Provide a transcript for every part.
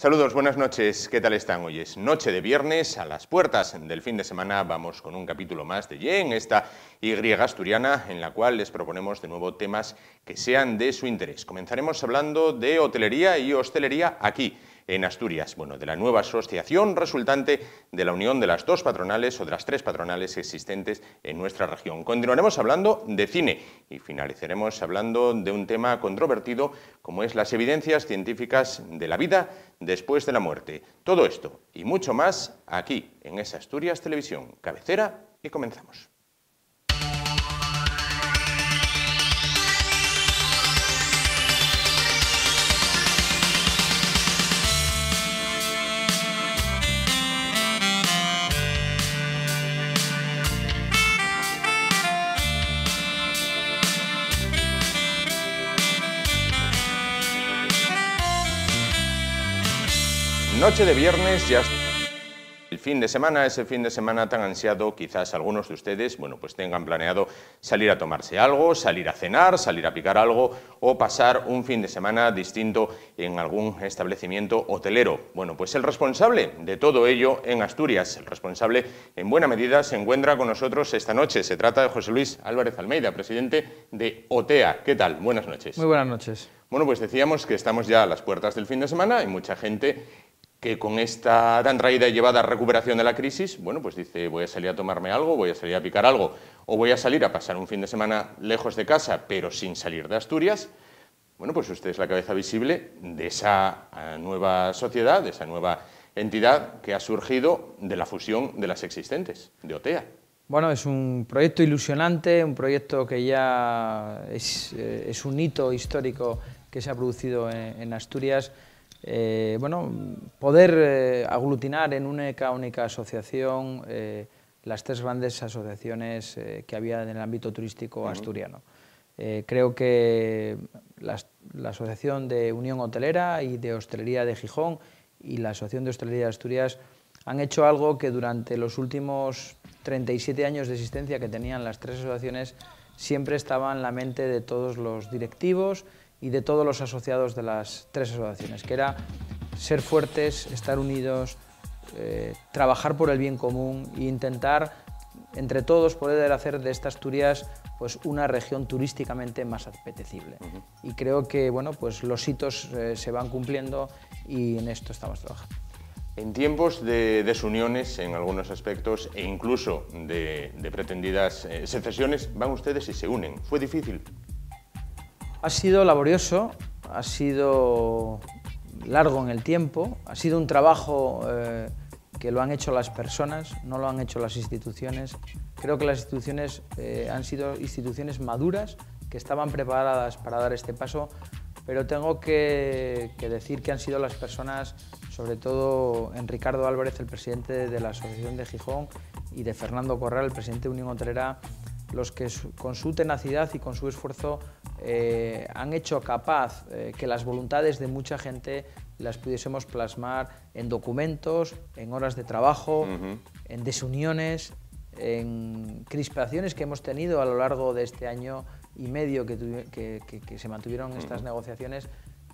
Saludos, buenas noches, ¿qué tal están? Hoy es noche de viernes, a las puertas del fin de semana vamos con un capítulo más de Ye en esta Y asturiana, en la cual les proponemos de nuevo temas que sean de su interés. Comenzaremos hablando de hotelería y hostelería aquí, en Asturias, bueno, de la nueva asociación resultante de la unión de las dos patronales o de las tres patronales existentes en nuestra región. Continuaremos hablando de cine y finalizaremos hablando de un tema controvertido como es las evidencias científicas de la vida después de la muerte. Todo esto y mucho más aquí en Es Asturias Televisión, cabecera, y comenzamos. Noche de viernes, ya el fin de semana, ese fin de semana tan ansiado, quizás algunos de ustedes, bueno, pues tengan planeado salir a tomarse algo, salir a cenar, salir a picar algo o pasar un fin de semana distinto en algún establecimiento hotelero. Bueno, pues el responsable de todo ello en Asturias, el responsable en buena medida se encuentra con nosotros esta noche. Se trata de José Luis Álvarez Almeida, presidente de OTEA. ¿Qué tal? Buenas noches. Muy buenas noches. Bueno, pues decíamos que estamos ya a las puertas del fin de semana, hay mucha gente que con esta tan traída y llevada recuperación de la crisis, bueno, pues dice, voy a salir a tomarme algo, voy a salir a picar algo, o voy a salir a pasar un fin de semana lejos de casa, pero sin salir de Asturias. Bueno, pues usted es la cabeza visible de esa nueva sociedad, de esa nueva entidad que ha surgido de la fusión de las existentes, de OTEA. Bueno, es un proyecto ilusionante, un proyecto que ya es un hito histórico que se ha producido en Asturias. Bueno, poder aglutinar en una única asociación las tres grandes asociaciones que había en el ámbito turístico asturiano. Creo que la Asociación de Unión Hotelera y de Hostelería de Gijón y la Asociación de Hostelería de Asturias han hecho algo que durante los últimos 37 años de existencia que tenían las tres asociaciones siempre estaba en la mente de todos los directivos y de todos los asociados de las tres asociaciones, que era ser fuertes, estar unidos, trabajar por el bien común e intentar entre todos poder hacer de esta Asturias pues, una región turísticamente más apetecible. Y creo que bueno, pues, los hitos se van cumpliendo y en esto estamos trabajando. En tiempos de desuniones en algunos aspectos e incluso de pretendidas secesiones, van ustedes y se unen. ¿Fue difícil? Ha sido laborioso, ha sido largo en el tiempo, ha sido un trabajo que lo han hecho las personas, no lo han hecho las instituciones. Creo que las instituciones han sido instituciones maduras, que estaban preparadas para dar este paso, pero tengo que decir que han sido las personas, sobre todo en Ricardo Álvarez, el presidente de la Asociación de Gijón, y de Fernando Corral, el presidente de Unión Hotelera, los que con su tenacidad y con su esfuerzo han hecho capaz que las voluntades de mucha gente las pudiésemos plasmar en documentos, en horas de trabajo, en desuniones, en crispaciones que hemos tenido a lo largo de este año y medio que se mantuvieron estas negociaciones,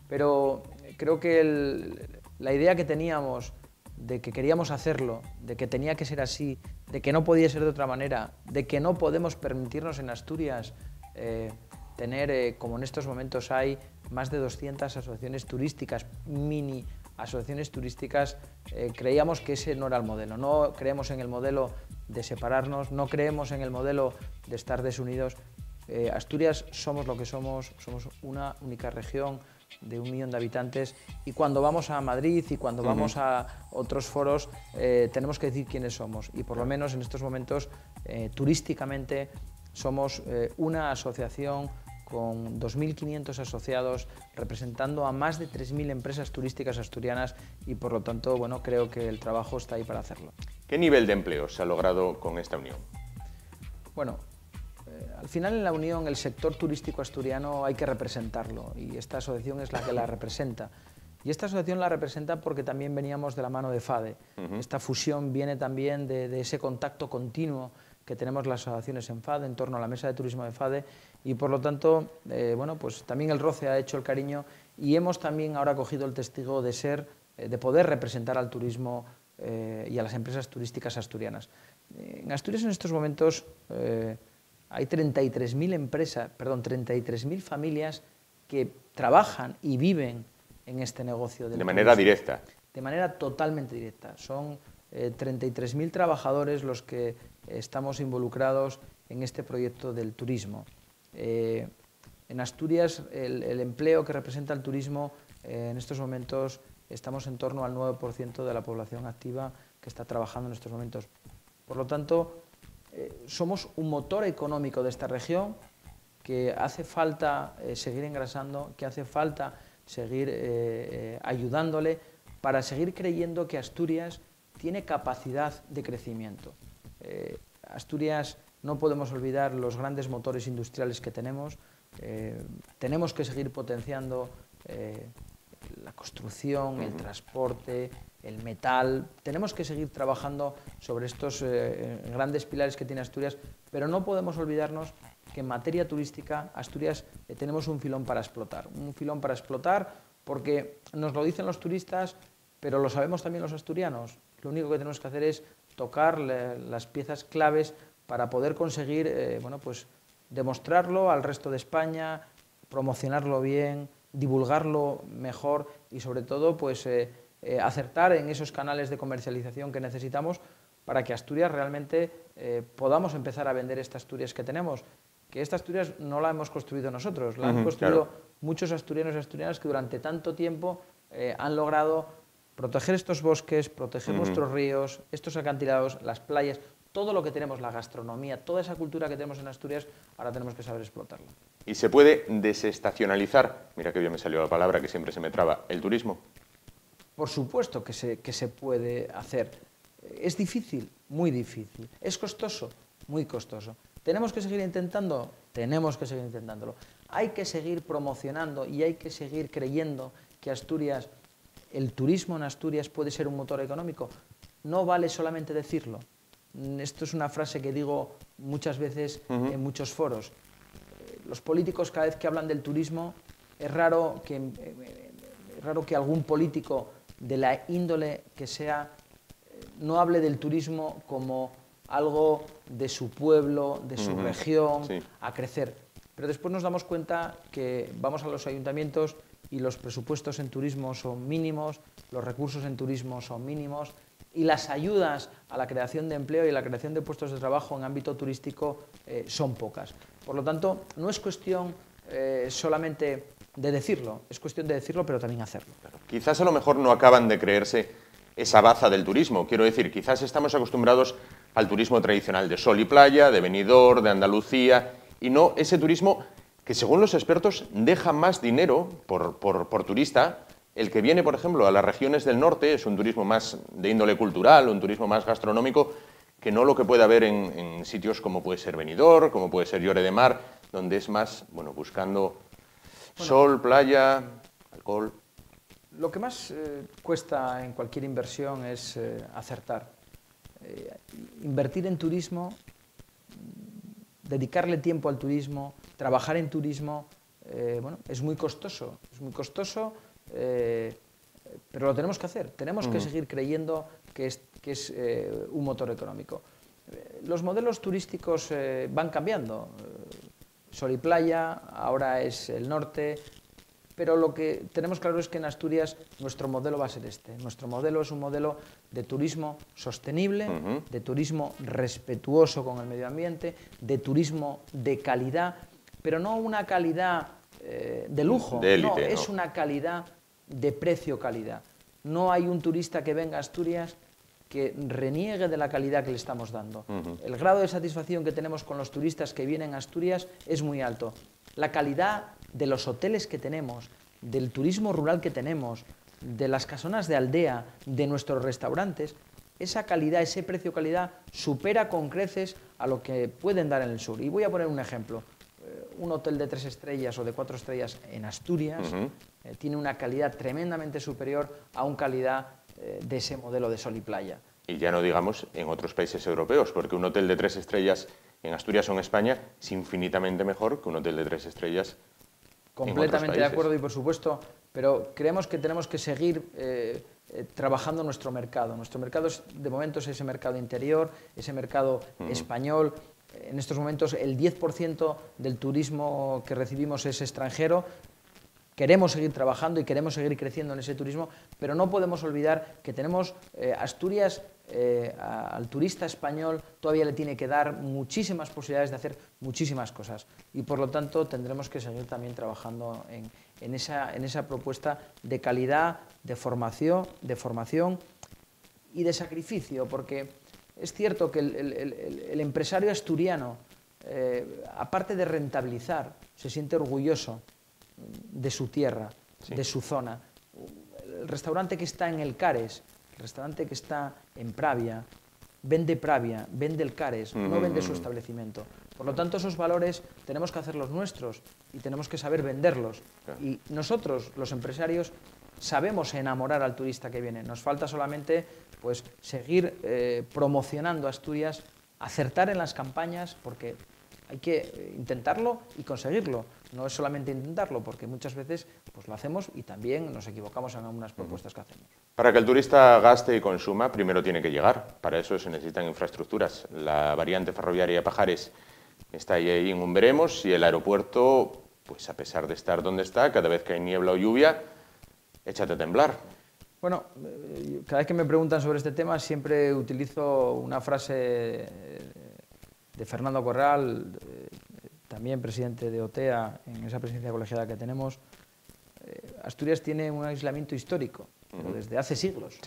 pero creo que la idea que teníamos de que queríamos hacerlo, de que tenía que ser así, de que no podía ser de otra manera, de que no podemos permitirnos en Asturias tener, como en estos momentos hay, más de 200 asociaciones turísticas, mini asociaciones turísticas, creíamos que ese no era el modelo. No creemos en el modelo de separarnos, no creemos en el modelo de estar desunidos. Asturias somos lo que somos una única región de 1 millón de habitantes y cuando vamos a Madrid y cuando vamos a otros foros tenemos que decir quiénes somos y por lo menos en estos momentos turísticamente somos una asociación con 2.500 asociados representando a más de 3.000 empresas turísticas asturianas y por lo tanto bueno, creo que el trabajo está ahí para hacerlo. ¿Qué nivel de empleo se ha logrado con esta unión? Bueno, al final en la unión el sector turístico asturiano hay que representarlo y esta asociación es la que la representa. Y esta asociación la representa porque también veníamos de la mano de FADE. Esta fusión viene también de ese contacto continuo que tenemos las asociaciones en FADE, en torno a la mesa de turismo de FADE, y por lo tanto, bueno, pues también el roce ha hecho el cariño y hemos también ahora cogido el testigo de ser de poder representar al turismo y a las empresas turísticas asturianas. En Asturias en estos momentos hay 33.000 familias que trabajan y viven en este negocio del de manera turismo. directa. De manera totalmente directa. Son 33.000 trabajadores los que estamos involucrados en este proyecto del turismo. En Asturias el empleo que representa el turismo en estos momentos estamos en torno al 9% de la población activa que está trabajando en estos momentos. Por lo tanto, somos un motor económico de esta región que hace falta seguir engrasando, que hace falta seguir ayudándole para seguir creyendo que Asturias tiene capacidad de crecimiento. Asturias, no podemos olvidar los grandes motores industriales que tenemos. Tenemos que seguir potenciando la construcción, el transporte, el metal. Tenemos que seguir trabajando sobre estos grandes pilares que tiene Asturias, pero no podemos olvidarnos que en materia turística Asturias tenemos un filón para explotar. Un filón para explotar porque nos lo dicen los turistas, pero lo sabemos también los asturianos. Lo único que tenemos que hacer es tocar las piezas claves para poder conseguir bueno, pues, demostrarlo al resto de España, promocionarlo bien, divulgarlo mejor y sobre todo pues, acertar en esos canales de comercialización que necesitamos para que Asturias realmente podamos empezar a vender esta Asturias que tenemos. Que esta Asturias no la hemos construido nosotros, la han construido muchos asturianos y asturianas que durante tanto tiempo han logrado proteger estos bosques, proteger nuestros ríos, estos acantilados, las playas, todo lo que tenemos, la gastronomía, toda esa cultura que tenemos en Asturias, ahora tenemos que saber explotarla. ¿Y se puede desestacionalizar, mira que bien me salió la palabra que siempre se me traba, el turismo? Por supuesto que se puede hacer. ¿Es difícil? Muy difícil. ¿Es costoso? Muy costoso. ¿Tenemos que seguir intentando? Tenemos que seguir intentándolo. Hay que seguir promocionando y hay que seguir creyendo que Asturias, el turismo en Asturias puede ser un motor económico. No vale solamente decirlo. Esto es una frase que digo muchas veces en muchos foros. Los políticos cada vez que hablan del turismo es raro que algún político de la índole que sea no hable del turismo como algo de su pueblo, de su región, a crecer. Pero después nos damos cuenta que vamos a los ayuntamientos y los presupuestos en turismo son mínimos, los recursos en turismo son mínimos y las ayudas a la creación de empleo y a la creación de puestos de trabajo en ámbito turístico son pocas. Por lo tanto, no es cuestión solamente de decirlo, es cuestión de decirlo pero también hacerlo. Quizás a lo mejor no acaban de creerse esa baza del turismo. Quiero decir, quizás estamos acostumbrados al turismo tradicional de sol y playa, de Benidorm, de Andalucía, y no ese turismo que, según los expertos, deja más dinero por turista. El que viene, por ejemplo, a las regiones del norte es un turismo más de índole cultural, un turismo más gastronómico, que no lo que puede haber en sitios como puede ser Benidorm, como puede ser Lloret de Mar, donde es más, bueno, buscando sol, playa, alcohol. Lo que más cuesta en cualquier inversión es acertar. Invertir en turismo, dedicarle tiempo al turismo, trabajar en turismo, bueno, es muy costoso, pero lo tenemos que hacer. Tenemos que seguir creyendo que es un motor económico. Los modelos turísticos van cambiando. Sol y playa, ahora es el norte. Pero lo que tenemos claro es que en Asturias nuestro modelo va a ser este. Nuestro modelo es un modelo de turismo sostenible, de turismo respetuoso con el medio ambiente, de turismo de calidad, pero no una calidad de lujo, de élite, no, es una calidad de precio-calidad. No hay un turista que venga a Asturias que reniegue de la calidad que le estamos dando. El grado de satisfacción que tenemos con los turistas que vienen a Asturias es muy alto. La calidad de los hoteles que tenemos, del turismo rural que tenemos, de las casonas de aldea, de nuestros restaurantes, esa calidad, ese precio-calidad supera con creces a lo que pueden dar en el sur. Y voy a poner un ejemplo. Un hotel de 3 estrellas o de 4 estrellas en Asturias tiene una calidad tremendamente superior a una calidad de ese modelo de sol y playa. Y ya no digamos en otros países europeos, porque un hotel de 3 estrellas en Asturias o en España es infinitamente mejor que un hotel de 3 estrellas Completamente de acuerdo y por supuesto, pero creemos que tenemos que seguir trabajando nuestro mercado. Nuestro mercado de momento es ese mercado interior, ese mercado español. En estos momentos el 10% del turismo que recibimos es extranjero. Queremos seguir trabajando y queremos seguir creciendo en ese turismo, pero no podemos olvidar que tenemos Asturias, al turista español todavía le tiene que dar muchísimas posibilidades de hacer muchísimas cosas y por lo tanto tendremos que seguir también trabajando en esa propuesta de calidad, de formación y de sacrificio, porque es cierto que el empresario asturiano, aparte de rentabilizar, se siente orgulloso de su tierra, de su zona. El restaurante que está en el Cares, el restaurante que está en Pravia, vende el Cares, no vende su establecimiento. Por lo tanto, esos valores tenemos que hacerlos nuestros y tenemos que saber venderlos. Y nosotros, los empresarios, sabemos enamorar al turista que viene. Nos falta solamente pues, seguir promocionando Asturias, acertar en las campañas, porque hay que intentarlo y conseguirlo. No es solamente intentarlo, porque muchas veces pues, lo hacemos y también nos equivocamos en algunas propuestas que hacemos. Para que el turista gaste y consuma, primero tiene que llegar. Para eso se necesitan infraestructuras. La variante ferroviaria Pajares está ahí en un veremos y el aeropuerto, pues a pesar de estar donde está, cada vez que hay niebla o lluvia, échate a temblar. Bueno, cada vez que me preguntan sobre este tema siempre utilizo una frase de Fernando Corral, también presidente de OTEA, en esa presidencia colegiada que tenemos. Asturias tiene un aislamiento histórico, pero desde hace siglos.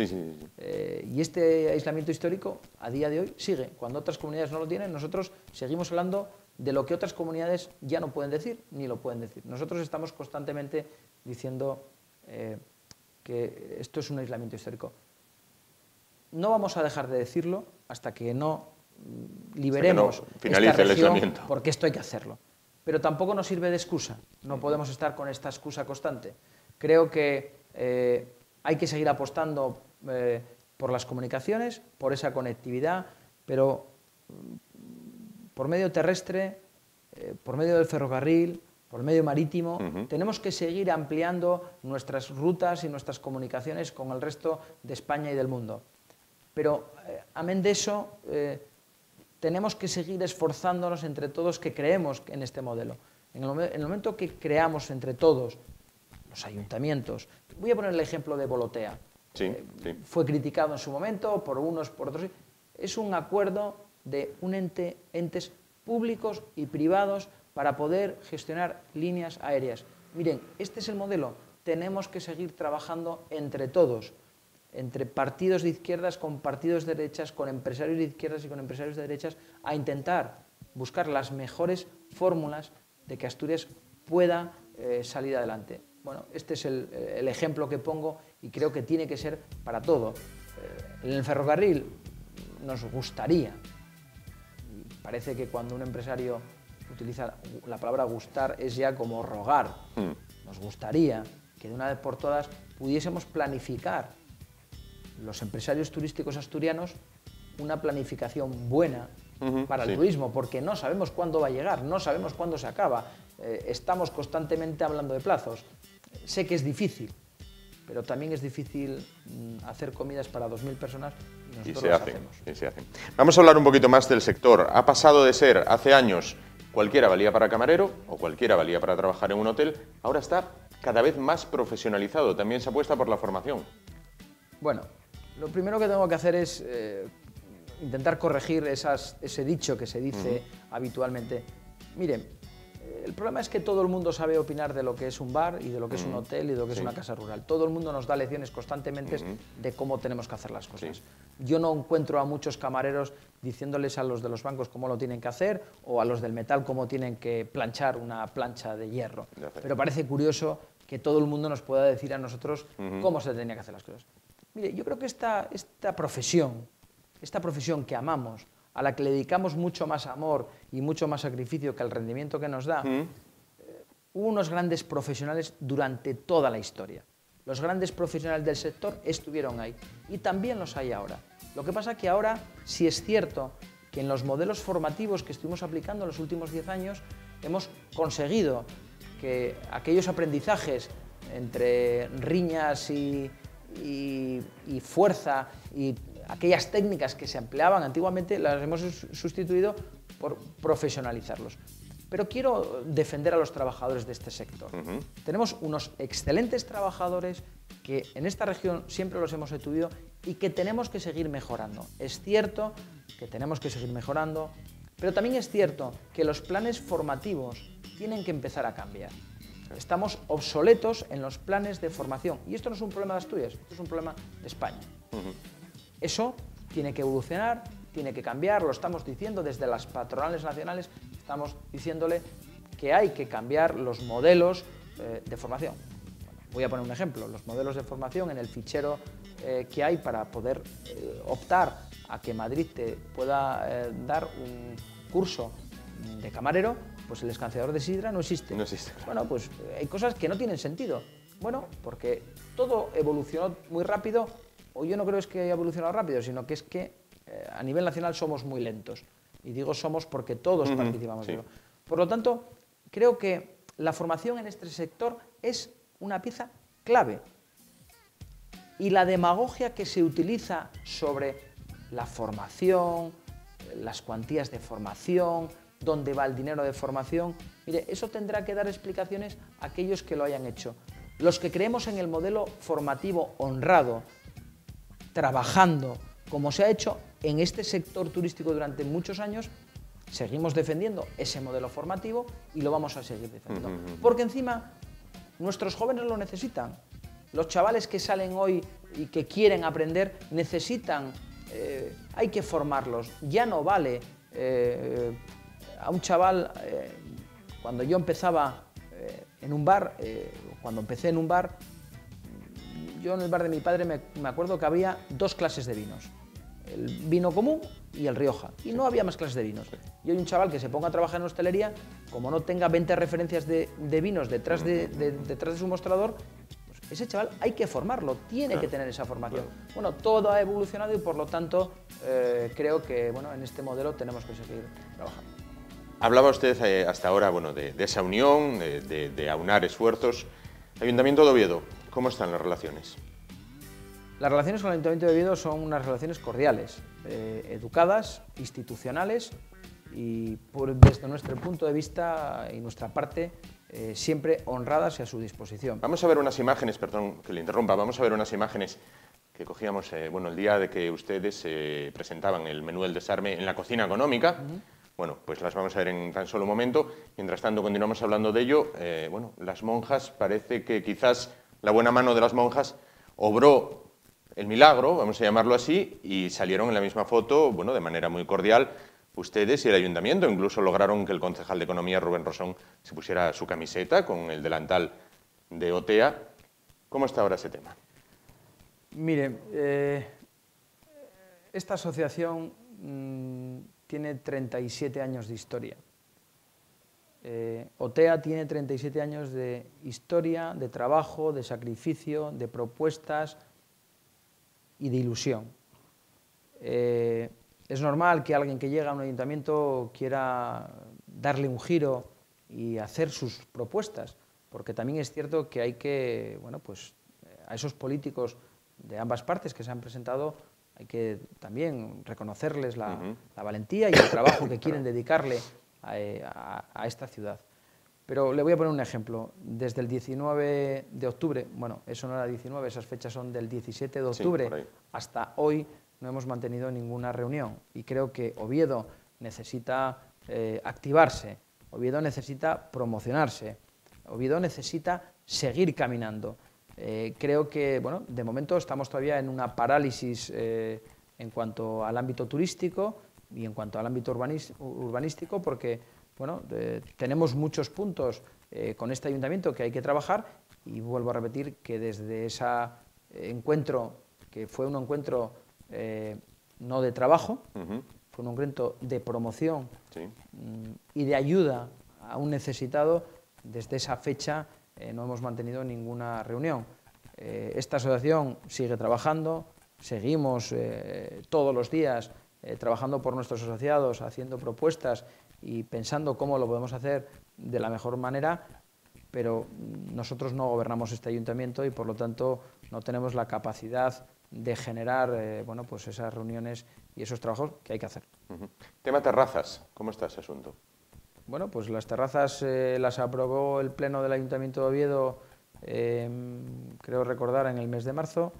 Y este aislamiento histórico, a día de hoy, sigue. Cuando otras comunidades no lo tienen, nosotros seguimos hablando de lo que otras comunidades ya no pueden decir, ni lo pueden decir. Nosotros estamos constantemente diciendo que esto es un aislamiento histórico. No vamos a dejar de decirlo hasta que no liberemos esta región, porque esto hay que hacerlo. Pero tampoco nos sirve de excusa, no podemos estar con esta excusa constante. Creo que hay que seguir apostando por las comunicaciones, por esa conectividad, pero por medio terrestre, por medio del ferrocarril, por medio marítimo, tenemos que seguir ampliando nuestras rutas y nuestras comunicaciones con el resto de España y del mundo. Pero, amén de eso, tenemos que seguir esforzándonos entre todos que creemos en este modelo. En el momento que creamos entre todos, los ayuntamientos, voy a poner el ejemplo de Volotea. Fue criticado en su momento por unos, por otros. Es un acuerdo de entes públicos y privados para poder gestionar líneas aéreas. Miren, este es el modelo. Tenemos que seguir trabajando entre todos, entre partidos de izquierdas con partidos de derechas, con empresarios de izquierdas y con empresarios de derechas, a intentar buscar las mejores fórmulas de que Asturias pueda salir adelante. Bueno, este es el ejemplo que pongo y creo que tiene que ser para todo. En el ferrocarril nos gustaría, y parece que cuando un empresario utiliza la palabra gustar es ya como rogar, nos gustaría que de una vez por todas pudiésemos planificar los empresarios turísticos asturianos una planificación buena para el turismo, porque no sabemos cuándo va a llegar, no sabemos cuándo se acaba. Estamos constantemente hablando de plazos. Sé que es difícil, pero también es difícil hacer comidas para 2.000 personas y nosotros las hacemos. Y se hacen. Vamos a hablar un poquito más del sector. Ha pasado de ser, hace años, cualquiera valía para camarero o cualquiera valía para trabajar en un hotel, ahora está cada vez más profesionalizado. También se apuesta por la formación. Bueno, lo primero que tengo que hacer es intentar corregir ese dicho que se dice habitualmente. Miren, el problema es que todo el mundo sabe opinar de lo que es un bar y de lo que es un hotel y de lo que es una casa rural. Todo el mundo nos da lecciones constantemente de cómo tenemos que hacer las cosas. Yo no encuentro a muchos camareros diciéndoles a los de los bancos cómo lo tienen que hacer o a los del metal cómo tienen que planchar una plancha de hierro. Pero parece curioso que todo el mundo nos pueda decir a nosotros cómo se tenía que hacer las cosas. Mire, yo creo que esta profesión que amamos, a la que le dedicamos mucho más amor y mucho más sacrificio que el rendimiento que nos da, hubo unos grandes profesionales durante toda la historia. Los grandes profesionales del sector estuvieron ahí y también los hay ahora. Lo que pasa es que ahora sí es cierto que en los modelos formativos que estuvimos aplicando en los últimos 10 años hemos conseguido que aquellos aprendizajes entre riñas y fuerza y aquellas técnicas que se empleaban antiguamente las hemos sustituido por profesionalizarlos. Pero quiero defender a los trabajadores de este sector. Tenemos unos excelentes trabajadores que en esta región siempre los hemos tenido y que tenemos que seguir mejorando. Es cierto que tenemos que seguir mejorando, pero también es cierto que los planes formativos tienen que empezar a cambiar. Estamos obsoletos en los planes de formación. Y esto no es un problema de Asturias, esto es un problema de España. Eso tiene que evolucionar, tiene que cambiar, lo estamos diciendo desde las patronales nacionales, estamos diciéndole que hay que cambiar los modelos de formación. Bueno, voy a poner un ejemplo, los modelos de formación en el fichero que hay para poder optar a que Madrid te pueda dar un curso de camarero, pues el escanciador de sidra no existe. No existe. Bueno, pues hay cosas que no tienen sentido. Bueno, porque todo evolucionó muy rápido, o yo no creo que haya evolucionado rápido, sino que es que a nivel nacional somos muy lentos. Y digo somos porque todos participamos de ello. Por lo tanto, creo que la formación en este sector es una pieza clave. Y la demagogia que se utiliza sobre la formación, las cuantías de formación, dónde va el dinero de formación, mire, eso tendrá que dar explicaciones a aquellos que lo hayan hecho. Los que creemos en el modelo formativo honrado, trabajando, como se ha hecho en este sector turístico durante muchos años, seguimos defendiendo ese modelo formativo y lo vamos a seguir defendiendo. Porque encima nuestros jóvenes lo necesitan. Los chavales que salen hoy y que quieren aprender necesitan, hay que formarlos. Ya no vale a un chaval, cuando yo empezaba en un bar, cuando empecé en un bar, yo en el bar de mi padre me acuerdo que había 2 clases de vinos. El vino común y el Rioja, y no había más clases de vinos. Y hoy un chaval que se ponga a trabajar en hostelería, como no tenga 20 referencias de vinos detrás de su mostrador, pues ese chaval hay que formarlo, tiene que tener esa formación. Bueno, todo ha evolucionado y por lo tanto creo que bueno, en este modelo tenemos que seguir trabajando. Hablaba usted hasta ahora bueno, de esa unión, de aunar esfuerzos. Ayuntamiento de Oviedo, ¿cómo están las relaciones? Las relaciones con el Ayuntamiento de Oviedo son unas relaciones cordiales, educadas, institucionales y desde nuestro punto de vista y nuestra parte siempre honradas y a su disposición. Vamos a ver unas imágenes, perdón que le interrumpa, vamos a ver unas imágenes que cogíamos bueno, el día de que ustedes presentaban el menú del desarme en la cocina económica. Bueno, pues las vamos a ver en tan solo un momento. Mientras tanto, continuamos hablando de ello. Bueno, las monjas, parece que quizás la buena mano de las monjas obró el milagro, vamos a llamarlo así, y salieron en la misma foto, bueno, de manera muy cordial, ustedes y el ayuntamiento. Incluso lograron que el concejal de Economía, Rubén Rosón, se pusiera su camiseta con el delantal de OTEA. ¿Cómo está ahora ese tema? Mire, esta asociación tiene 37 años de historia. OTEA tiene 37 años de historia, de trabajo, de sacrificio, de propuestas y de ilusión. Es normal que alguien que llega a un ayuntamiento quiera darle un giro y hacer sus propuestas, porque también es cierto que hay que, bueno, pues a esos políticos de ambas partes que se han presentado hay que también reconocerles la valentía y el trabajo que quieren dedicarle a esta ciudad. Pero le voy a poner un ejemplo. Desde el 19 de octubre, bueno, eso no era 19, esas fechas son del 17 de octubre, sí, hasta hoy no hemos mantenido ninguna reunión. Y creo que Oviedo necesita activarse, Oviedo necesita promocionarse, Oviedo necesita seguir caminando. Creo que, bueno, de momento estamos todavía en una parálisis en cuanto al ámbito turístico y en cuanto al ámbito urbanístico, porque bueno, tenemos muchos puntos con este ayuntamiento que hay que trabajar y vuelvo a repetir que desde ese encuentro, que fue un encuentro no de trabajo, fue un encuentro de promoción y de ayuda a un necesitado, desde esa fecha no hemos mantenido ninguna reunión. Esta asociación sigue trabajando, seguimos todos los días trabajando por nuestros asociados, haciendo propuestas y pensando cómo lo podemos hacer de la mejor manera, pero nosotros no gobernamos este ayuntamiento y por lo tanto no tenemos la capacidad de generar bueno, pues esas reuniones y esos trabajos que hay que hacer. Tema terrazas, ¿cómo está ese asunto? Bueno, pues las terrazas las aprobó el Pleno del Ayuntamiento de Oviedo, creo recordar, en el mes de marzo.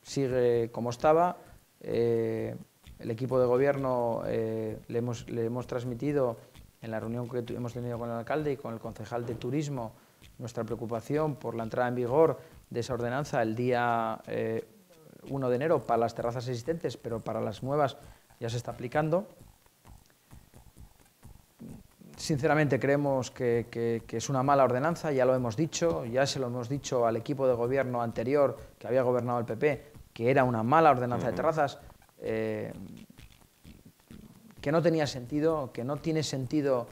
Sigue como estaba. El equipo de gobierno le hemos transmitido en la reunión que hemos tenido con el alcalde y con el concejal de turismo nuestra preocupación por la entrada en vigor de esa ordenanza el día 1 de enero para las terrazas existentes, pero para las nuevas ya se está aplicando. Sinceramente creemos que es una mala ordenanza, ya lo hemos dicho, ya se lo hemos dicho al equipo de gobierno anterior que había gobernado el PP, que era una mala ordenanza de terrazas, que no tenía sentido, que no tiene sentido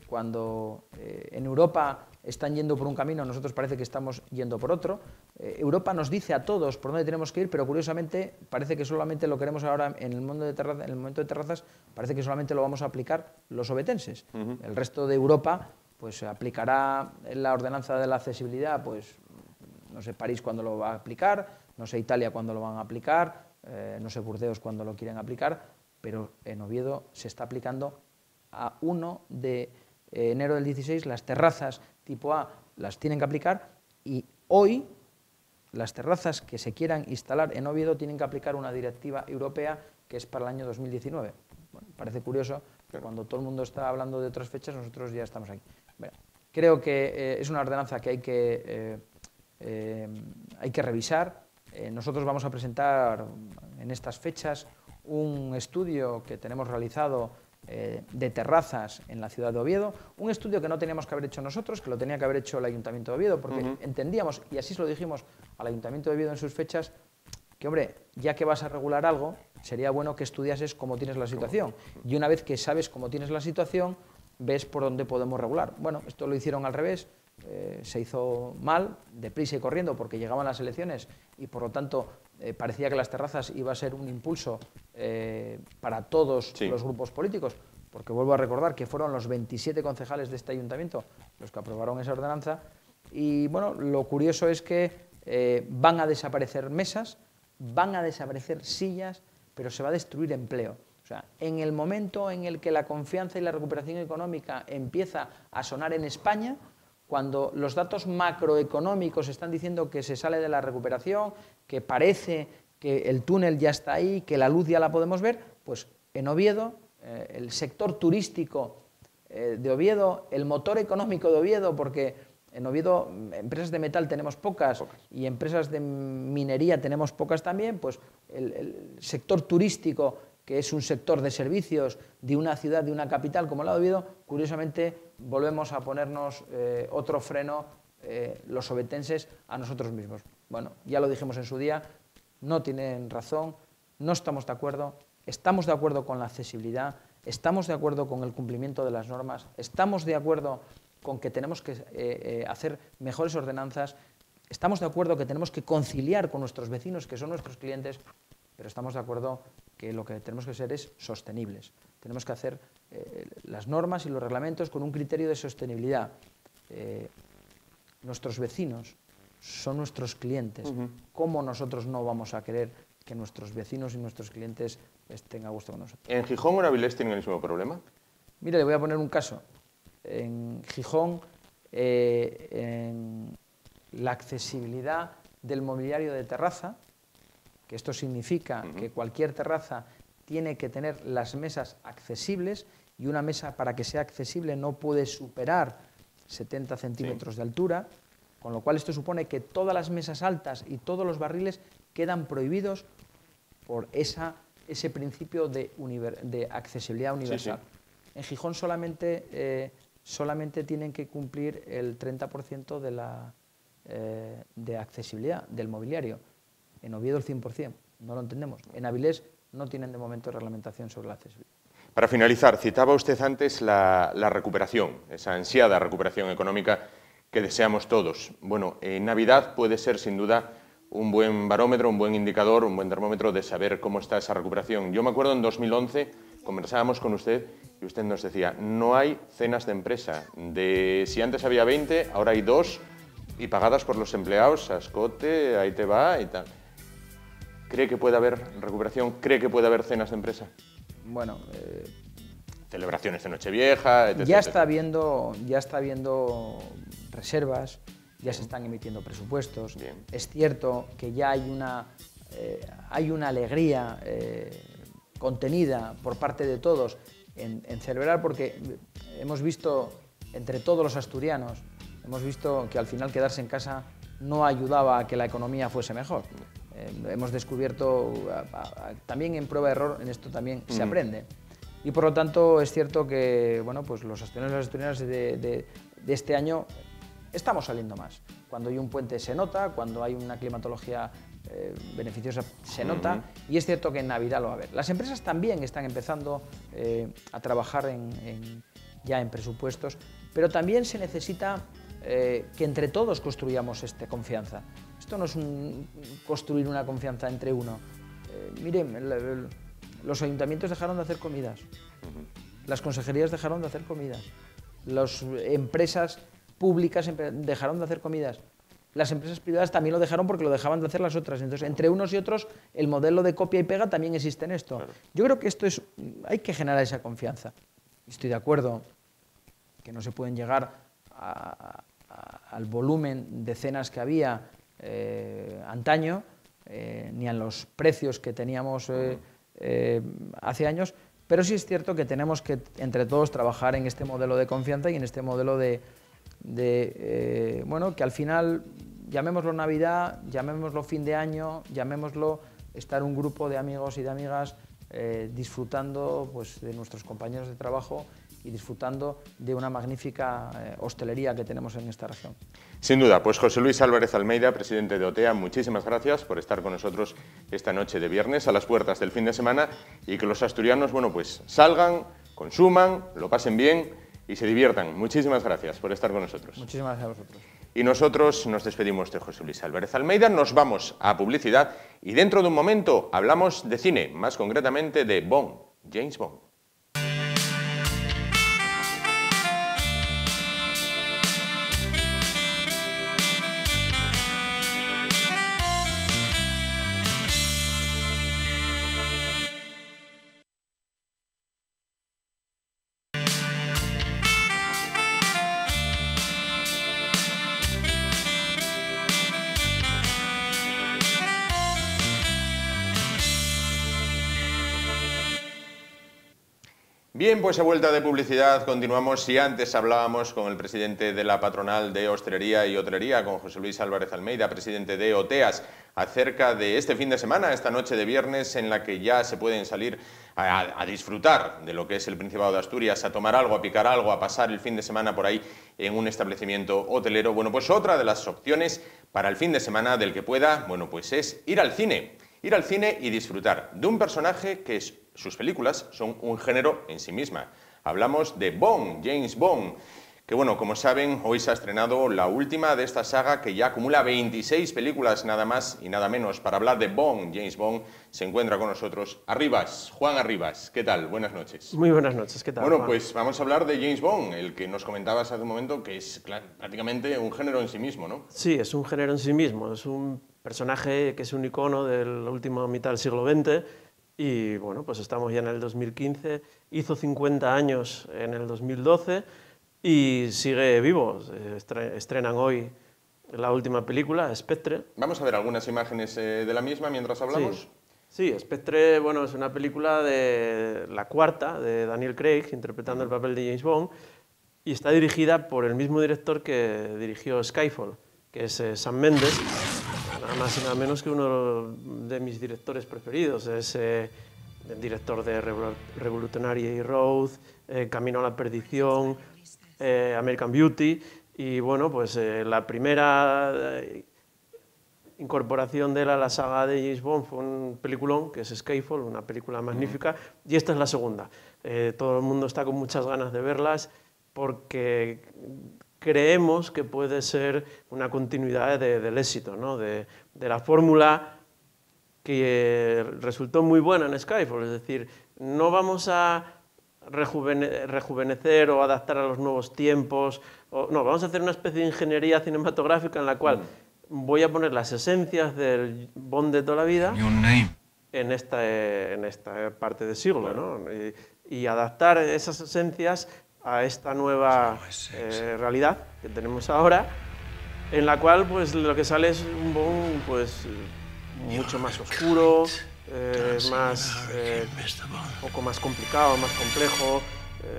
cuando en Europa están yendo por un camino, nosotros parece que estamos yendo por otro. Europa nos dice a todos por dónde tenemos que ir, pero curiosamente parece que solamente lo queremos ahora en el momento de terrazas, parece que solamente lo vamos a aplicar los ovetenses. El resto de Europa pues aplicará la ordenanza de la accesibilidad, pues no sé París cuándo lo va a aplicar, no sé Italia cuándo lo van a aplicar, no sé Burdeos cuándo lo quieren aplicar, pero en Oviedo se está aplicando a 1 de enero del 16, las terrazas tipo A las tienen que aplicar y hoy las terrazas que se quieran instalar en Oviedo tienen que aplicar una directiva europea que es para el año 2019. Bueno, parece curioso que cuando todo el mundo está hablando de otras fechas nosotros ya estamos aquí. Bueno, creo que es una ordenanza que hay que revisar. Nosotros vamos a presentar en estas fechas un estudio que tenemos realizado de terrazas en la ciudad de Oviedo, un estudio que no teníamos que haber hecho nosotros, que lo tenía que haber hecho el Ayuntamiento de Oviedo, porque entendíamos, y así se lo dijimos al Ayuntamiento de Oviedo en sus fechas, que, hombre, ya que vas a regular algo, sería bueno que estudiases cómo tienes la situación. Y una vez que sabes cómo tienes la situación, ves por dónde podemos regular. Bueno, esto lo hicieron al revés, se hizo mal, deprisa y corriendo, porque llegaban las elecciones y, por lo tanto, parecía que las terrazas iba a ser un impulso para todos los grupos políticos, porque vuelvo a recordar que fueron los 27 concejales de este ayuntamiento los que aprobaron esa ordenanza. Y bueno, lo curioso es que van a desaparecer mesas, van a desaparecer sillas, pero se va a destruir empleo. O sea, en el momento en el que la confianza y la recuperación económica empieza a sonar en España, cuando los datos macroeconómicos están diciendo que se sale de la recuperación, que parece que el túnel ya está ahí, que la luz ya la podemos ver, pues en Oviedo, el sector turístico de Oviedo, el motor económico de Oviedo, porque en Oviedo empresas de metal tenemos pocas y empresas de minería tenemos pocas también, pues el sector turístico, que es un sector de servicios de una ciudad, de una capital como la de Oviedo, curiosamente volvemos a ponernos otro freno los ovetenses a nosotros mismos. Bueno, ya lo dijimos en su día, no tienen razón, no estamos de acuerdo con la accesibilidad, estamos de acuerdo con el cumplimiento de las normas, estamos de acuerdo con que tenemos que hacer mejores ordenanzas, estamos de acuerdo que tenemos que conciliar con nuestros vecinos, que son nuestros clientes, pero estamos de acuerdo que lo que tenemos que ser es sostenibles. Tenemos que hacer las normas y los reglamentos con un criterio de sostenibilidad. Nuestros vecinos son nuestros clientes. ¿Cómo nosotros no vamos a querer que nuestros vecinos y nuestros clientes estén a gusto con nosotros? ¿En Gijón o en Avilés tienen el mismo problema? Mire, le voy a poner un caso. En Gijón, en la accesibilidad del mobiliario de terraza, que esto significa que cualquier terraza tiene que tener las mesas accesibles y una mesa para que sea accesible no puede superar 70 centímetros de altura, con lo cual esto supone que todas las mesas altas y todos los barriles quedan prohibidos por ese principio de accesibilidad universal. En Gijón solamente tienen que cumplir el 30% de accesibilidad del mobiliario. En Oviedo el 100%, no lo entendemos. En Avilés no tienen de momento reglamentación sobre la accesibilidad. Para finalizar, citaba usted antes la recuperación, esa ansiada recuperación económica que deseamos todos. Bueno, Navidad puede ser sin duda un buen barómetro, un buen indicador, un buen termómetro de saber cómo está esa recuperación. Yo me acuerdo en 2011, conversábamos con usted y usted nos decía, no hay cenas de empresa. Si antes había 20, ahora hay 2 y pagadas por los empleados, a escote, ahí te va y tal. ¿Cree que puede haber recuperación? ¿Cree que puede haber cenas de empresa? Bueno, celebraciones de Nochevieja, etc. Ya está habiendo reservas, ya se están emitiendo presupuestos. Bien. Es cierto que ya hay una alegría contenida por parte de todos en celebrar, porque hemos visto entre todos los asturianos, hemos visto que al final quedarse en casa no ayudaba a que la economía fuese mejor. Hemos descubierto, también en prueba de error, en esto también se aprende. Y por lo tanto es cierto que bueno, pues los asturianos y las asturianas de este año estamos saliendo más. Cuando hay un puente se nota, cuando hay una climatología beneficiosa se nota, y es cierto que en Navidad lo va a haber. Las empresas también están empezando a trabajar ya en presupuestos, pero también se necesita que entre todos construyamos confianza. Esto no es construir una confianza entre uno. Miren, los ayuntamientos dejaron de hacer comidas, las consejerías dejaron de hacer comidas, las empresas públicas dejaron de hacer comidas, las empresas privadas también lo dejaron porque lo dejaban de hacer las otras. Entonces, entre unos y otros, el modelo de copia y pega también existe en esto. Claro. Yo creo que hay que generar esa confianza. Estoy de acuerdo que no se pueden llegar al volumen de cenas que había antaño, ni a los precios que teníamos hace años, pero sí es cierto que tenemos que entre todos trabajar en este modelo de confianza y en este modelo bueno, que al final, llamémoslo Navidad, llamémoslo fin de año, llamémoslo estar un grupo de amigos y de amigas disfrutando pues, de nuestros compañeros de trabajo y disfrutando de una magnífica hostelería que tenemos en esta región. Sin duda, pues José Luis Álvarez Almeida, presidente de OTEA, muchísimas gracias por estar con nosotros esta noche de viernes a las puertas del fin de semana, y que los asturianos, bueno, pues salgan, consuman, lo pasen bien y se diviertan. Muchísimas gracias por estar con nosotros. Muchísimas gracias a vosotros. Y nosotros nos despedimos de José Luis Álvarez Almeida, nos vamos a publicidad y dentro de un momento hablamos de cine, más concretamente de Bond, James Bond. Bien, pues a vuelta de publicidad continuamos. Si antes hablábamos con el presidente de la patronal de hostelería y hotelería, con José Luis Álvarez Almeida, presidente de OTEAS, acerca de este fin de semana, esta noche de viernes, en la que ya se pueden salir a disfrutar de lo que es el Principado de Asturias, a tomar algo, a picar algo, a pasar el fin de semana por ahí en un establecimiento hotelero. Bueno, pues otra de las opciones para el fin de semana del que pueda, bueno, pues es ir al cine. Ir al cine y disfrutar de un personaje que sus películas son un género en sí misma. Hablamos de Bond, James Bond, que bueno, como saben, hoy se ha estrenado la última de esta saga que ya acumula 26 películas nada más y nada menos. Para hablar de Bond, James Bond, se encuentra con nosotros Arribas, Juan Arribas. ¿Qué tal? Buenas noches. Muy buenas noches, ¿qué tal? Bueno, Juan? pues vamos a hablar de James Bond, el que nos comentabas hace un momento que es prácticamente un género en sí mismo, ¿no? Sí, es un género en sí mismo, es un personaje que es un icono de la última mitad del siglo XX y bueno, pues estamos ya en el 2015, hizo 50 años en el 2012 y sigue vivo. Estrenan hoy la última película, Spectre. Vamos a ver algunas imágenes de la misma mientras hablamos. Sí, Spectre, bueno, es una película de la cuarta, de Daniel Craig, interpretando el papel de James Bond, y está dirigida por el mismo director que dirigió Skyfall, que es Sam Mendes. Nada más y nada menos que uno de mis directores preferidos. Es el director de Revolutionary Road, Camino a la Perdición, American Beauty. Y bueno, pues la primera incorporación de él a la saga de James Bond fue un peliculón, que es Skyfall, una película magnífica. Y esta es la segunda. Todo el mundo está con muchas ganas de verlas porque creemos que puede ser una continuidad del éxito, ¿no? de la fórmula que resultó muy buena en Skyfall, es decir, no vamos a rejuvenecer o adaptar a los nuevos tiempos, no, vamos a hacer una especie de ingeniería cinematográfica en la cual voy a poner las esencias del Bond de toda la vida en esta parte del siglo, ¿no? Y adaptar esas esencias a esta nueva realidad que tenemos ahora, en la cual pues lo que sale es un Bond pues mucho más oscuro, un poco más complicado, más complejo.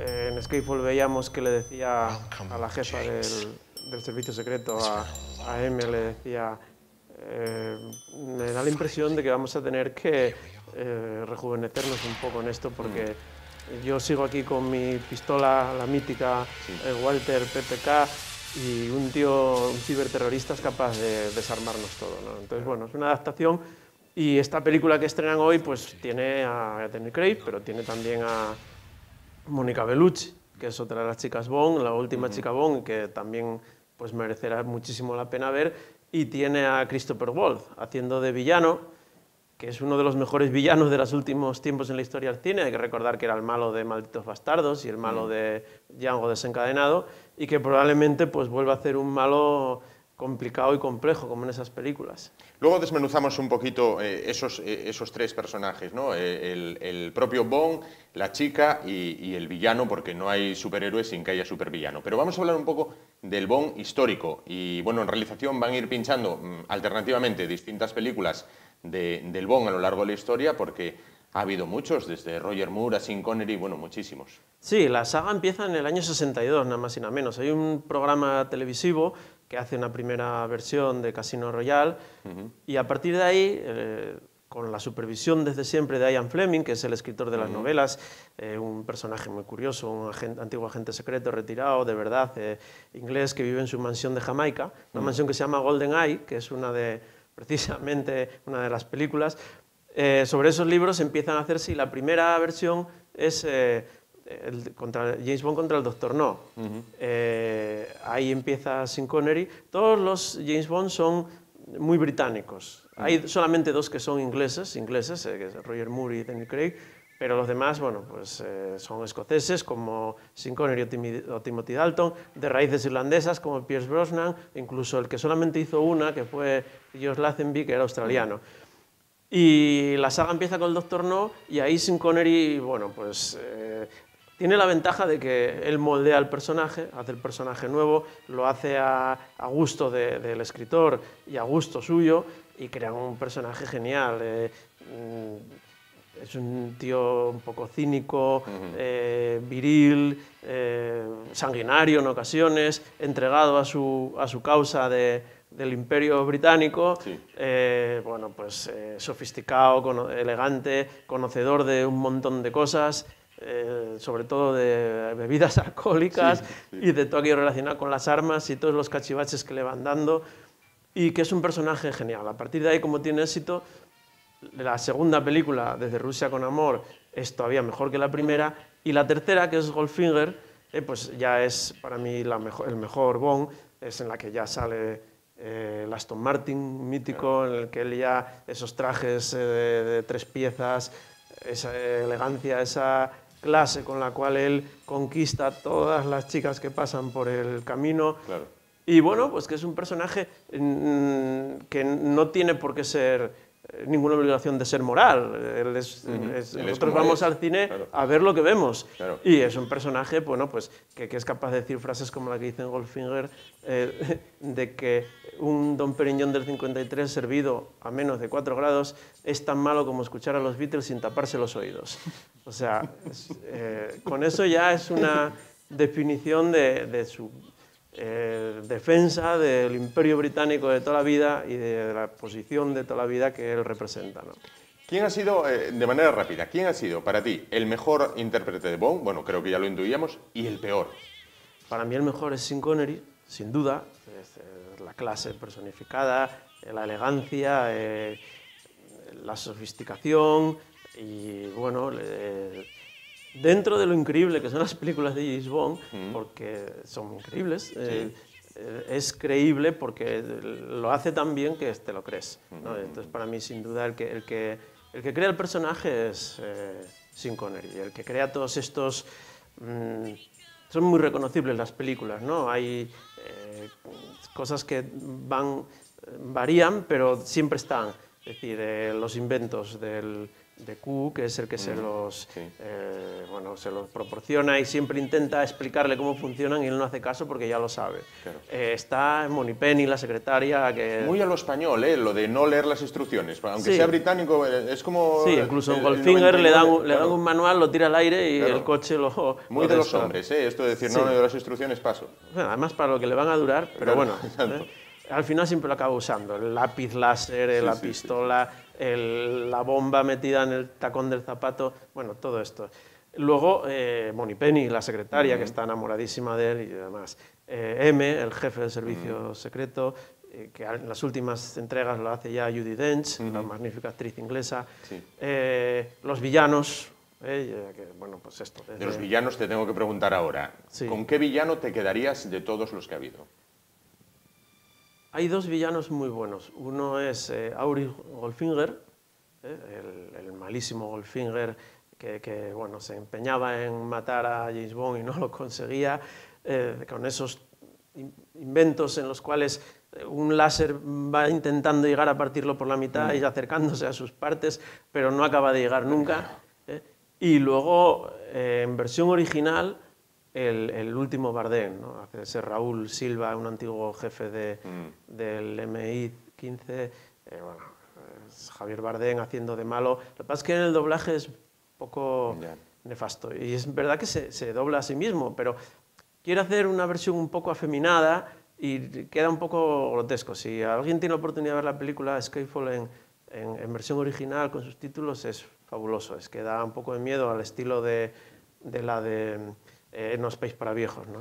En Skyfall veíamos que le decía a la jefa del servicio secreto, a M, le decía, me da la impresión de que vamos a tener que rejuvenecernos un poco en esto, porque yo sigo aquí con mi pistola, la mítica Walter PPK, y un ciberterrorista es capaz de desarmarnos todo, ¿no? Entonces, bueno, es una adaptación, y esta película que estrenan hoy pues tiene a Daniel Craig, pero tiene también a Mónica Bellucci, que es otra de las chicas Bond, la última chica Bond, que también pues merecerá muchísimo la pena ver, y tiene a Christopher Waltz haciendo de villano, que es uno de los mejores villanos de los últimos tiempos en la historia del cine. Hay que recordar que era el malo de Malditos Bastardos y el malo de Django Desencadenado, y que probablemente pues vuelva a hacer un malo complicado y complejo, como en esas películas. Luego desmenuzamos un poquito esos tres personajes, ¿no? El propio Bond, la chica y el villano, porque no hay superhéroes sin que haya supervillano. Pero vamos a hablar un poco del Bond histórico. Y bueno, en realización van a ir pinchando alternativamente distintas películas del Bond a lo largo de la historia, porque ha habido muchos, desde Roger Moore a Sean Connery, bueno, muchísimos. Sí, la saga empieza en el año 62, nada más y nada menos. Hay un programa televisivo que hace una primera versión de Casino Royale, y a partir de ahí, con la supervisión desde siempre de Ian Fleming, que es el escritor de las novelas, un personaje muy curioso, un antiguo agente secreto retirado, de verdad, inglés, que vive en su mansión de Jamaica, una mansión que se llama Golden Eye, que es precisamente una de las películas. Sobre esos libros empiezan a hacerse, y la primera versión es James Bond contra el Dr. No. Ahí empieza Sean Connery. Todos los James Bond son muy británicos. Hay solamente dos que son ingleses, que es Roger Moore y Daniel Craig, pero los demás, bueno, pues son escoceses, como Sean Connery o Timothy Dalton, de raíces irlandesas, como Pierce Brosnan, incluso el que solamente hizo una, que fue George Lazenby, que era australiano. Y la saga empieza con el Dr. No, y ahí Sean Connery, bueno, pues tiene la ventaja de que él moldea el personaje, hace el personaje nuevo, lo hace a gusto del escritor y a gusto suyo, y crea un personaje genial. Es un tío un poco cínico, viril, sanguinario en ocasiones, entregado a su causa del Imperio Británico, sí. Bueno, pues sofisticado, elegante, conocedor de un montón de cosas, sobre todo de bebidas alcohólicas, sí, sí. Y de todo aquello relacionado con las armas y todos los cachivaches que le van dando, y que es un personaje genial. A partir de ahí, como tiene éxito, la segunda película, Desde Rusia con Amor, es todavía mejor que la primera, y la tercera, que es Goldfinger, pues ya es para mí el mejor Bond, es en la que ya sale el Aston Martin mítico, en el que él ya, esos trajes de 3 piezas, esa elegancia, esa clase con la cual él conquista a todas las chicas que pasan por el camino. Claro. Y bueno, pues que es un personaje que no tiene por qué ser ninguna obligación de ser moral. Nosotros vamos al cine, claro, a ver lo que vemos. Claro. Y es un personaje, bueno, pues, que es capaz de decir frases como la que dice en Goldfinger, de que un Dom Perignon del 53 servido a menos de 4 grados es tan malo como escuchar a los Beatles sin taparse los oídos. O sea, con eso ya es una definición de su defensa del Imperio Británico de toda la vida y de la posición de toda la vida que él representa, ¿no? ¿Quién ha sido, de manera rápida, quién ha sido para ti el mejor intérprete de Bond? Bueno, creo que ya lo intuíamos, y el peor. Para mí el mejor es Sean Connery, sin duda. Es la clase personificada, la elegancia, la sofisticación y, bueno, dentro de lo increíble que son las películas de James Bond, porque son increíbles, sí. Es creíble porque lo hace tan bien que te lo crees, ¿no? Entonces, para mí, sin duda, el que El que crea el personaje es Sean Connery, el que crea todos estos... son muy reconocibles las películas, ¿no? Hay cosas que varían, pero siempre están. Es decir, los inventos de Q, que es el que se los proporciona y siempre intenta explicarle cómo funcionan y él no hace caso porque ya lo sabe. Claro. Está Moneypenny, la secretaria, que... Muy a lo español, lo de no leer las instrucciones. Aunque sea británico, es como... Sí, incluso en Goldfinger le dan un manual, lo tira al aire y el coche lo... Muy de los hombres, esto de decir no leo las instrucciones, paso. Bueno, además para lo que le van a durar, pero bueno... Al final siempre lo acaba usando, el lápiz láser, la pistola, la bomba metida en el tacón del zapato, bueno, todo esto. Luego, Moneypenny, la secretaria, que está enamoradísima de él y demás. M, el jefe del servicio secreto, que en las últimas entregas lo hace ya Judi Dench, la magnífica actriz inglesa. Sí. Los villanos, bueno, pues esto. De los villanos te tengo que preguntar ahora. Sí. ¿Con qué villano te quedarías de todos los que ha habido? Hay dos villanos muy buenos. Uno es Aurich Goldfinger, el malísimo Goldfinger que bueno, se empeñaba en matar a James Bond y no lo conseguía, con esos inventos en los cuales un láser va intentando llegar a partirlo por la mitad y acercándose a sus partes, pero no acaba de llegar nunca. Y luego, en versión original, el último Bardem, ¿no? Hace ese Raúl Silva, un antiguo jefe del MI-15, bueno, es Javier Bardem haciendo de malo. Lo que pasa es que en el doblaje es un poco nefasto, y es verdad que se dobla a sí mismo, pero quiere hacer una versión un poco afeminada y queda un poco grotesco. Si alguien tiene la oportunidad de ver la película Skyfall en versión original con sus títulos, es fabuloso, es que da un poco de miedo al estilo de la de... No Space para viejos, ¿no?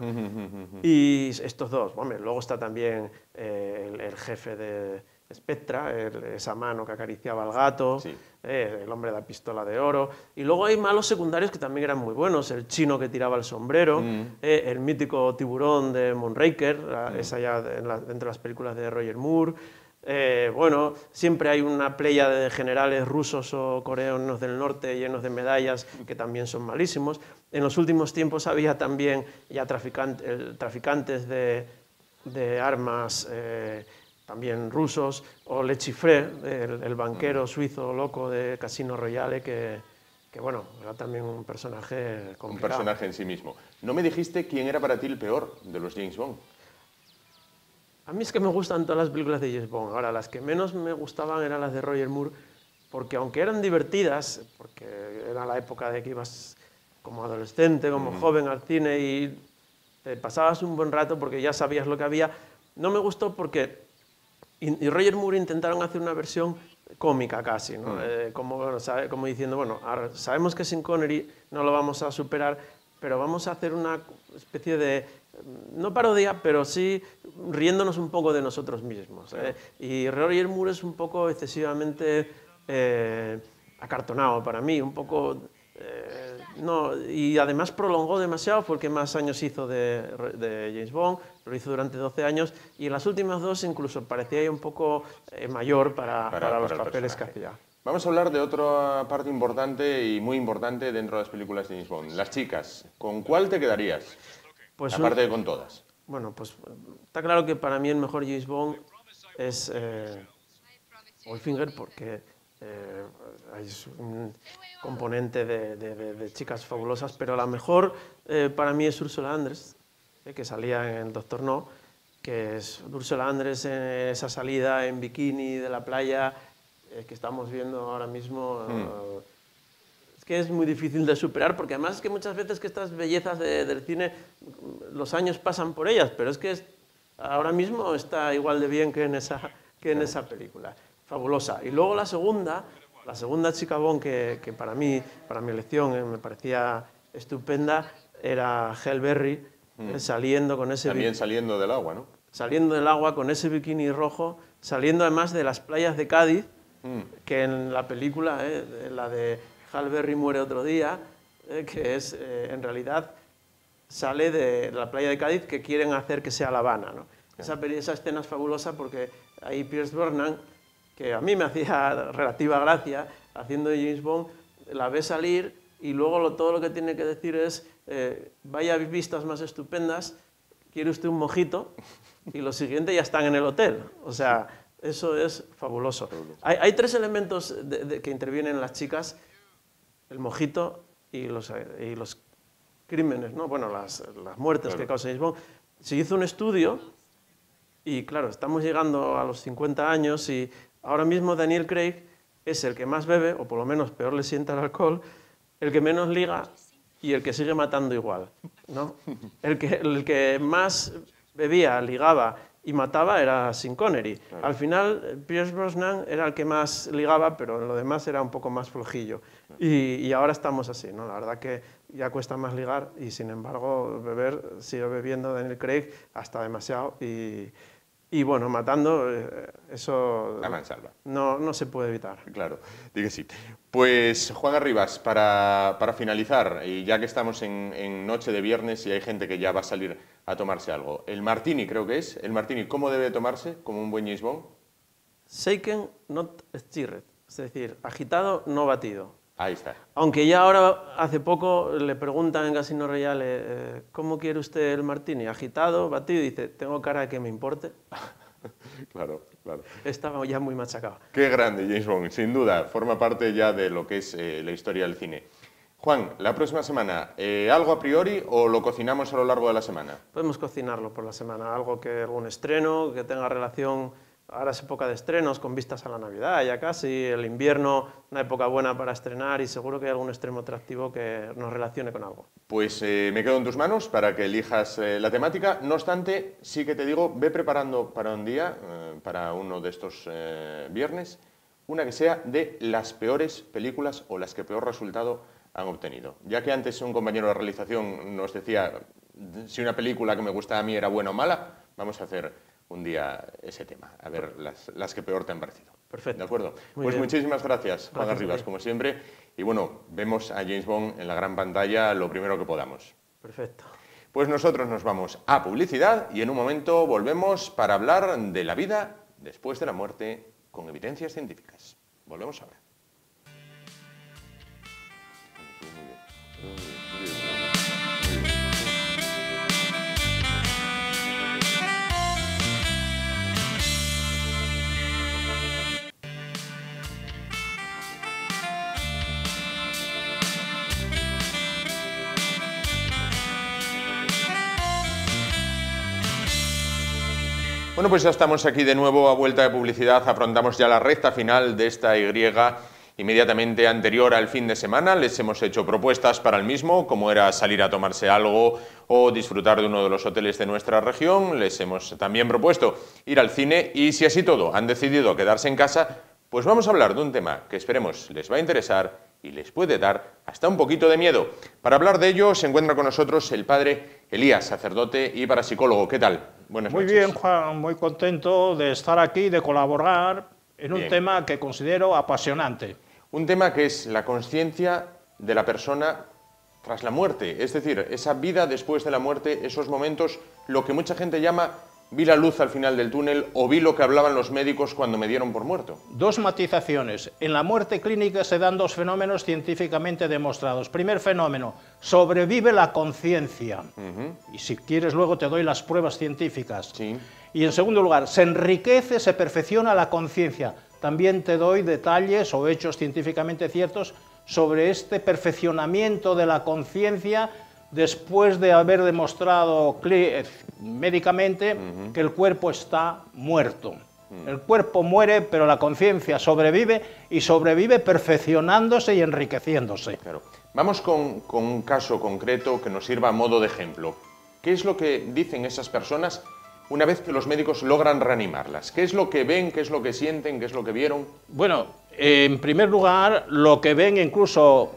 Y estos dos, hombre, luego está también el jefe de Spectra, esa mano que acariciaba al gato, el hombre de la pistola de oro, y luego hay malos secundarios que también eran muy buenos, el chino que tiraba el sombrero, el mítico tiburón de Moonraker, esa ya dentro de las películas de Roger Moore. Bueno, siempre hay una playa de generales rusos o coreanos del norte llenos de medallas que también son malísimos. En los últimos tiempos había también ya traficantes de armas también rusos, o Le Chiffre, el banquero suizo loco de Casino Royale, que bueno, era también un personaje complicado. Un personaje en sí mismo. ¿No me dijiste quién era para ti el peor de los James Bond? A mí es que me gustan todas las películas de James Bond. Ahora, las que menos me gustaban eran las de Roger Moore, porque aunque eran divertidas, porque era la época de que ibas como adolescente, como joven al cine y te pasabas un buen rato porque ya sabías lo que había, no me gustó porque y Roger Moore intentaron hacer una versión cómica casi, ¿no? Como diciendo, bueno, sabemos que Sean Connery no lo vamos a superar, pero vamos a hacer una especie de, no parodia, pero sí riéndonos un poco de nosotros mismos. Y Roger Moore es un poco excesivamente acartonado para mí, un poco... no, y además prolongó demasiado, fue el que más años hizo de James Bond, lo hizo durante 12 años, y en las últimas dos incluso parecía ya un poco mayor para los papeles que hacía. Vamos a hablar de otra parte importante y muy importante dentro de las películas de James Bond, las chicas. ¿Con cuál te quedarías? Pues aparte de con todas. Bueno, pues está claro que para mí el mejor James Bond es Goldfinger, porque hay un componente de chicas fabulosas, pero la mejor para mí es Ursula Andress, que salía en el Doctor No, que es Ursula Andress en esa salida en bikini de la playa que estamos viendo ahora mismo. Es que es muy difícil de superar, porque además es que muchas veces que estas bellezas del cine, los años pasan por ellas, pero es que ahora mismo está igual de bien que en esa película. Fabulosa. Y luego la segunda chica Bond que para mi elección me parecía estupenda era Halle Berry, saliendo con ese... También saliendo del agua, ¿no? Saliendo del agua con ese bikini rojo, saliendo además de las playas de Cádiz, que en la película, la de Halle Berry muere otro día, que es, en realidad, sale de la playa de Cádiz que quieren hacer que sea La Habana, ¿no? Esa escena es fabulosa porque ahí Pierce Brosnan, que a mí me hacía relativa gracia, haciendo de James Bond, la ve salir y luego todo lo que tiene que decir es vaya vistas más estupendas, quiere usted un mojito, y lo siguiente ya están en el hotel. O sea, eso es fabuloso. Hay tres elementos que intervienen las chicas: el mojito y los crímenes, ¿no? Bueno, las muertes que causa James Bond. Se hizo un estudio y, claro, estamos llegando a los 50 años y ahora mismo Daniel Craig es el que más bebe, o por lo menos peor le sienta el alcohol, el que menos liga y el que sigue matando igual, ¿no? El que más bebía, ligaba y mataba era Sean Connery. Claro. Al final, Pierce Brosnan era el que más ligaba, pero lo demás era un poco más flojillo. Y ahora estamos así, ¿no? La verdad que ya cuesta más ligar y, sin embargo, sigue bebiendo Daniel Craig hasta demasiado y bueno, matando, eso la mansalva. No se puede evitar. Claro, di que sí. Pues, Juan Arribas, para finalizar, y ya que estamos en noche de viernes y hay gente que ya va a salir a tomarse algo, el martini creo que es, el martini, ¿cómo debe tomarse como un buen James Bond? Shaken, not stirred, es decir, agitado, no batido. Ahí está. Aunque ya ahora, hace poco, le preguntan en Casino Royale, ¿cómo quiere usted el martini? ¿Agitado, batido? Y dice, ¿tengo cara de que me importe? Claro, claro. Estaba ya muy machacado. Qué grande James Bond, sin duda, forma parte ya de lo que es la historia del cine. Juan, la próxima semana, ¿algo a priori o lo cocinamos a lo largo de la semana? Podemos cocinarlo por la semana, algún estreno que tenga relación. Ahora es época de estrenos, con vistas a la Navidad ya casi, el invierno, una época buena para estrenar y seguro que hay algún estreno atractivo que nos relacione con algo. Pues me quedo en tus manos para que elijas la temática. No obstante, sí que te digo, ve preparando para un día, para uno de estos viernes, una que sea de las peores películas o las que peor resultado han obtenido. Ya que antes un compañero de realización nos decía si una película que me gustaba a mí era buena o mala, vamos a hacer un día ese tema, a ver las que peor te han parecido. Perfecto. ¿De acuerdo? Muy pues bien. muchísimas gracias, Juan Arribas, como siempre. Y bueno, vemos a James Bond en la gran pantalla lo primero que podamos. Perfecto. Pues nosotros nos vamos a publicidad y en un momento volvemos para hablar de la vida después de la muerte con evidencias científicas. Volvemos ahora. Bueno, pues ya estamos aquí de nuevo a vuelta de publicidad, afrontamos ya la recta final de esta Y inmediatamente anterior al fin de semana. Les hemos hecho propuestas para el mismo, como era salir a tomarse algo o disfrutar de uno de los hoteles de nuestra región. Les hemos también propuesto ir al cine y, si así todo han decidido quedarse en casa, pues vamos a hablar de un tema que esperemos les va a interesar y les puede dar hasta un poquito de miedo. Para hablar de ello se encuentra con nosotros el padre Elías, sacerdote y parapsicólogo. ¿Qué tal? Buenas noches. Muy bien, Juan, muy contento de estar aquí, de colaborar en un tema que considero apasionante. Un tema que es la conciencia de la persona tras la muerte, es decir, esa vida después de la muerte, esos momentos, lo que mucha gente llama vi la luz al final del túnel o vi lo que hablaban los médicos cuando me dieron por muerto. Dos matizaciones. En la muerte clínica se dan dos fenómenos científicamente demostrados. Primer fenómeno, sobrevive la conciencia. Y si quieres luego te doy las pruebas científicas. Sí. Y en segundo lugar, se enriquece, se perfecciona la conciencia. También te doy detalles o hechos científicamente ciertos sobre este perfeccionamiento de la conciencia después de haber demostrado médicamente que el cuerpo está muerto. El cuerpo muere, pero la conciencia sobrevive y sobrevive perfeccionándose y enriqueciéndose. Claro. Vamos con un caso concreto que nos sirva a modo de ejemplo. ¿Qué es lo que dicen esas personas una vez que los médicos logran reanimarlas? ¿Qué es lo que ven, qué es lo que sienten, qué es lo que vieron? Bueno, en primer lugar, lo que ven incluso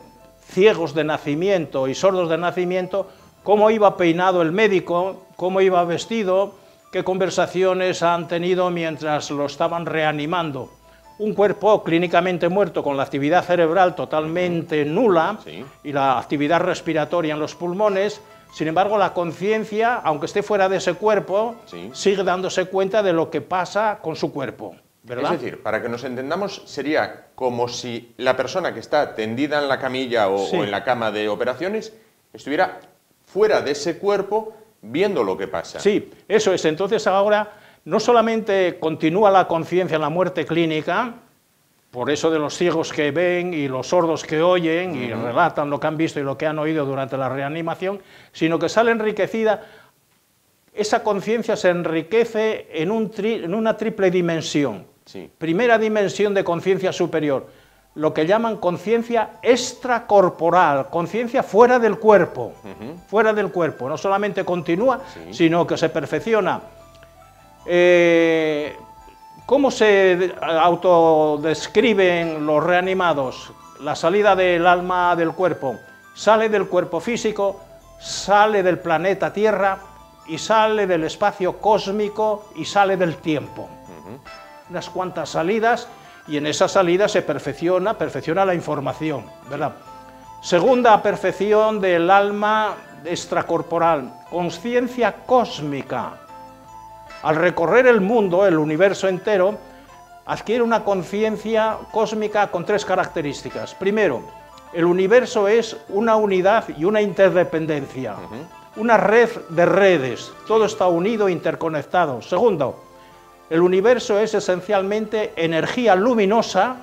ciegos de nacimiento y sordos de nacimiento, cómo iba peinado el médico, cómo iba vestido, qué conversaciones han tenido mientras lo estaban reanimando. Un cuerpo clínicamente muerto con la actividad cerebral totalmente nula y la actividad respiratoria en los pulmones. Sin embargo, la conciencia, aunque esté fuera de ese cuerpo, sigue dándose cuenta de lo que pasa con su cuerpo. ¿verdad? Es decir, para que nos entendamos, sería como si la persona que está tendida en la camilla o en la cama de operaciones estuviera fuera de ese cuerpo viendo lo que pasa. Sí, eso es. Entonces ahora no solamente continúa la conciencia en la muerte clínica, por eso de los ciegos que ven y los sordos que oyen y relatan lo que han visto y lo que han oído durante la reanimación, sino que sale enriquecida. Esa conciencia se enriquece en una triple dimensión. Sí. Primera dimensión de conciencia superior, lo que llaman conciencia extracorporal, conciencia fuera del cuerpo, fuera del cuerpo. No solamente continúa, sino que se perfecciona. ¿Cómo se autodescriben los reanimados? La salida del alma del cuerpo. Sale del cuerpo físico, sale del planeta Tierra y sale del espacio cósmico y sale del tiempo. Unas cuantas salidas, y en esa salida se perfecciona la información, ¿verdad? Segunda perfección del alma extracorporal, conciencia cósmica. Al recorrer el mundo, el universo entero, adquiere una conciencia cósmica con tres características. Primero, el universo es una unidad y una interdependencia, una red de redes, todo está unido e interconectado. Segundo, el universo es esencialmente energía luminosa,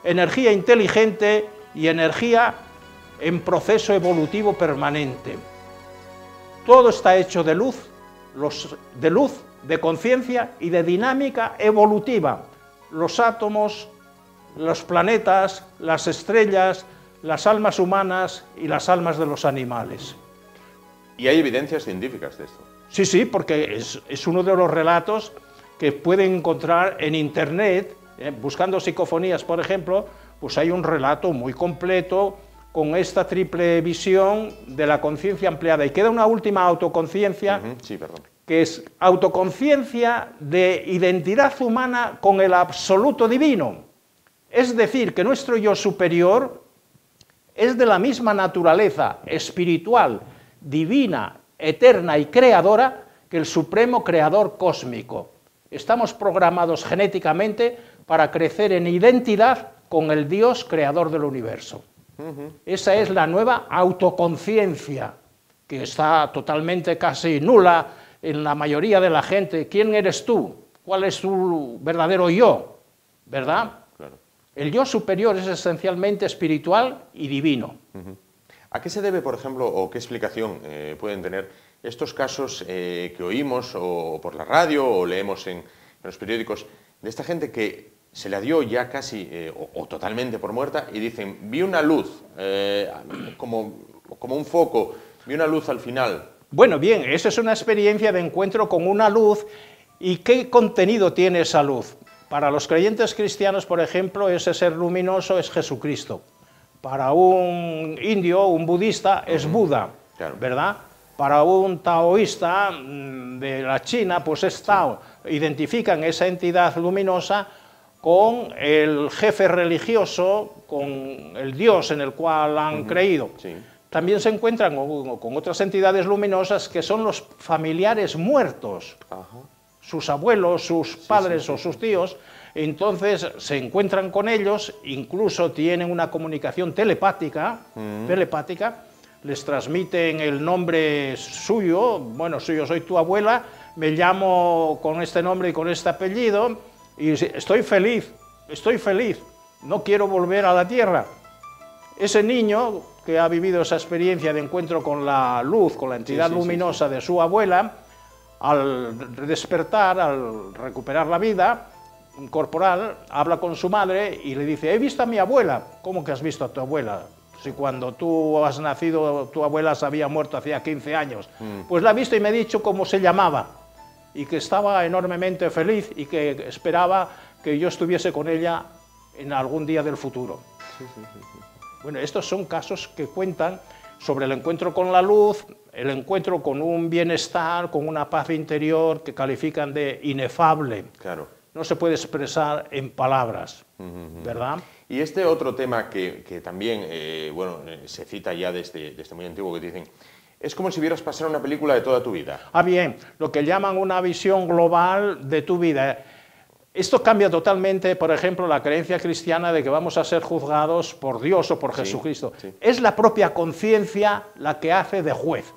energía inteligente y energía en proceso evolutivo permanente. Todo está hecho de luz, de conciencia y de dinámica evolutiva. Los átomos, los planetas, las estrellas, las almas humanas y las almas de los animales. ¿Y hay evidencias científicas de esto? Sí, sí, porque es uno de los relatos que pueden encontrar en Internet, buscando psicofonías, por ejemplo, pues hay un relato muy completo con esta triple visión de la conciencia ampliada. Y queda una última autoconciencia, que es autoconciencia de identidad humana con el absoluto divino. Es decir, que nuestro yo superior es de la misma naturaleza espiritual, divina, eterna y creadora que el supremo creador cósmico. Estamos programados genéticamente para crecer en identidad con el Dios creador del universo. Esa es la nueva autoconciencia, que está totalmente casi nula en la mayoría de la gente. ¿Quién eres tú? ¿Cuál es tu verdadero yo? ¿Verdad? Claro. El yo superior es esencialmente espiritual y divino. ¿A qué se debe, por ejemplo, o qué explicación pueden tener estos casos que oímos o por la radio o leemos en los periódicos de esta gente que se la dio ya casi o totalmente por muerta y dicen, vi una luz, como un foco, vi una luz al final? Bueno, bien, esa es una experiencia de encuentro con una luz. ¿Y qué contenido tiene esa luz? Para los creyentes cristianos, por ejemplo, ese ser luminoso es Jesucristo. Para un indio, un budista, es Buda, claro, ¿verdad? Para un taoísta de la China, pues es Tao. Identifican esa entidad luminosa con el jefe religioso, con el Dios en el cual han creído. Sí. También se encuentran con otras entidades luminosas que son los familiares muertos, sus abuelos, sus padres o sus tíos. Entonces se encuentran con ellos, incluso tienen una comunicación telepática, les transmiten el nombre suyo, bueno, yo soy tu abuela, me llamo con este nombre y con este apellido, y estoy feliz, no quiero volver a la tierra. Ese niño que ha vivido esa experiencia de encuentro con la luz, con la entidad luminosa de su abuela, al despertar, al recuperar la vida corporal, habla con su madre y le dice, he visto a mi abuela. ¿Cómo que has visto a tu abuela? Si cuando tú has nacido, tu abuela se había muerto hacía 15 años. Pues la he visto y me ha dicho cómo se llamaba, y que estaba enormemente feliz y que esperaba que yo estuviese con ella en algún día del futuro. Bueno, estos son casos que cuentan sobre el encuentro con la luz, el encuentro con un bienestar, con una paz interior que califican de inefable. Claro. No se puede expresar en palabras, ¿verdad? Y este otro tema que también se cita ya desde muy antiguo, que dicen, es como si vieras pasar una película de toda tu vida. Ah, bien, lo que llaman una visión global de tu vida. Esto cambia totalmente, por ejemplo, la creencia cristiana de que vamos a ser juzgados por Dios o por Jesucristo. Sí. Es la propia conciencia la que hace de juez.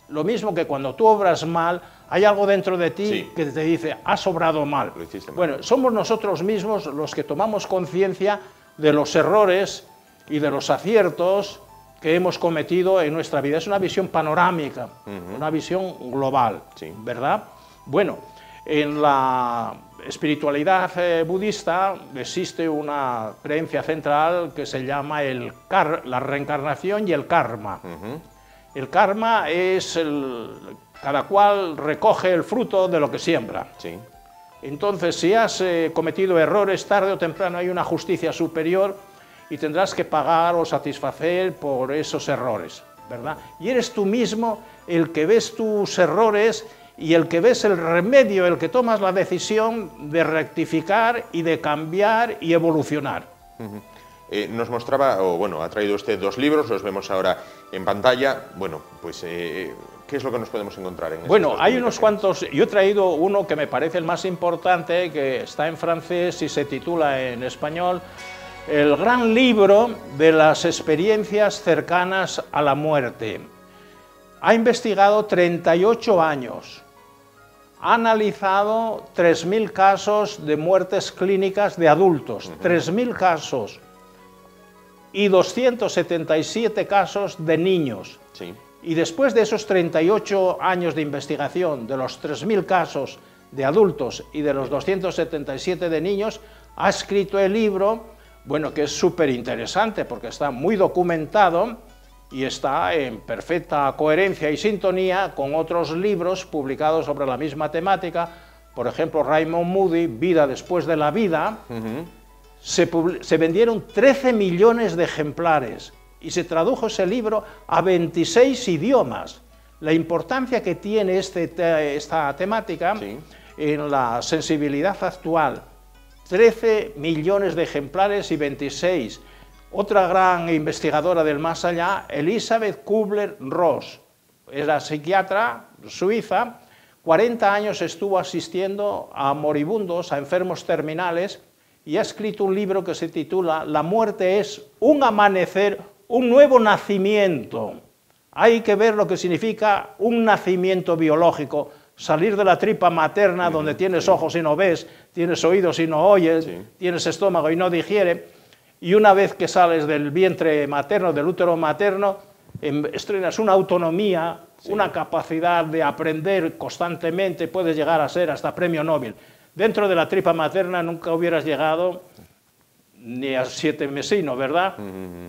Lo mismo que cuando tú obras mal, hay algo dentro de ti que te dice, has obrado mal. Lo hiciste mal. Bueno, somos nosotros mismos los que tomamos conciencia de los errores y de los aciertos que hemos cometido en nuestra vida. Es una visión panorámica, una visión global, ¿verdad? Bueno, en la espiritualidad budista existe una creencia central que se llama la reencarnación y el karma. El karma es cada cual recoge el fruto de lo que siembra. Sí. Entonces, si has cometido errores, tarde o temprano hay una justicia superior y tendrás que pagar o satisfacer por esos errores, ¿verdad? Y eres tú mismo el que ves tus errores y el que ves el remedio, el que tomas la decisión de rectificar y de cambiar y evolucionar. Nos mostraba, o bueno, ha traído usted 2 libros, los vemos ahora en pantalla. Bueno, pues, ¿qué es lo que nos podemos encontrar en estos Bueno, dos hay unos publicaciones? cuantos. Yo he traído uno que me parece el más importante, que está en francés y se titula en español El gran libro de las experiencias cercanas a la muerte. Ha investigado 38 años. Ha analizado 3.000 casos de muertes clínicas de adultos, 3.000 casos, y 277 casos de niños. Sí. Y después de esos 38 años de investigación, de los 3.000 casos de adultos y de los 277 de niños, ha escrito el libro, bueno, que es súper interesante porque está muy documentado y está en perfecta coherencia y sintonía con otros libros publicados sobre la misma temática. Por ejemplo, Raymond Moody, Vida después de la vida. Se vendieron 13 millones de ejemplares y se tradujo ese libro a 26 idiomas. La importancia que tiene esta temática en la sensibilidad actual. 13 millones de ejemplares y 26. Otra gran investigadora del más allá, Elisabeth Kubler-Ross, era psiquiatra suiza, 40 años estuvo asistiendo a moribundos, a enfermos terminales, y ha escrito un libro que se titula La muerte es un amanecer, un nuevo nacimiento. Hay que ver lo que significa un nacimiento biológico, salir de la tripa materna donde tienes ojos y no ves, tienes oídos y no oyes, tienes estómago y no digiere, y una vez que sales del vientre materno, del útero materno, estrenas una autonomía, una capacidad de aprender constantemente, puedes llegar a ser hasta premio Nobel. Dentro de la tripa materna nunca hubieras llegado ni a 7 mesinos, ¿verdad?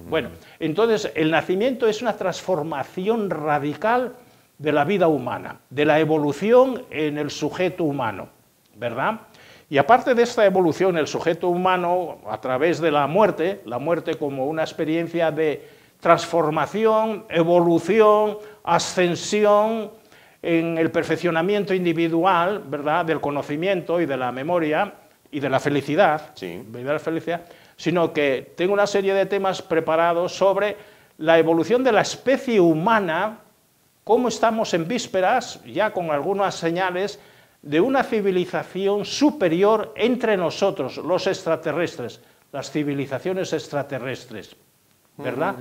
Bueno, entonces el nacimiento es una transformación radical de la vida humana, de la evolución en el sujeto humano, ¿verdad? Y aparte de esta evolución en el sujeto humano a través de la muerte como una experiencia de transformación, evolución, ascensión en el perfeccionamiento individual, ¿verdad?, del conocimiento y de la memoria y de la felicidad, sino que tengo una serie de temas preparados sobre la evolución de la especie humana, cómo estamos en vísperas, ya con algunas señales, de una civilización superior entre nosotros, los extraterrestres, las civilizaciones extraterrestres, ¿verdad?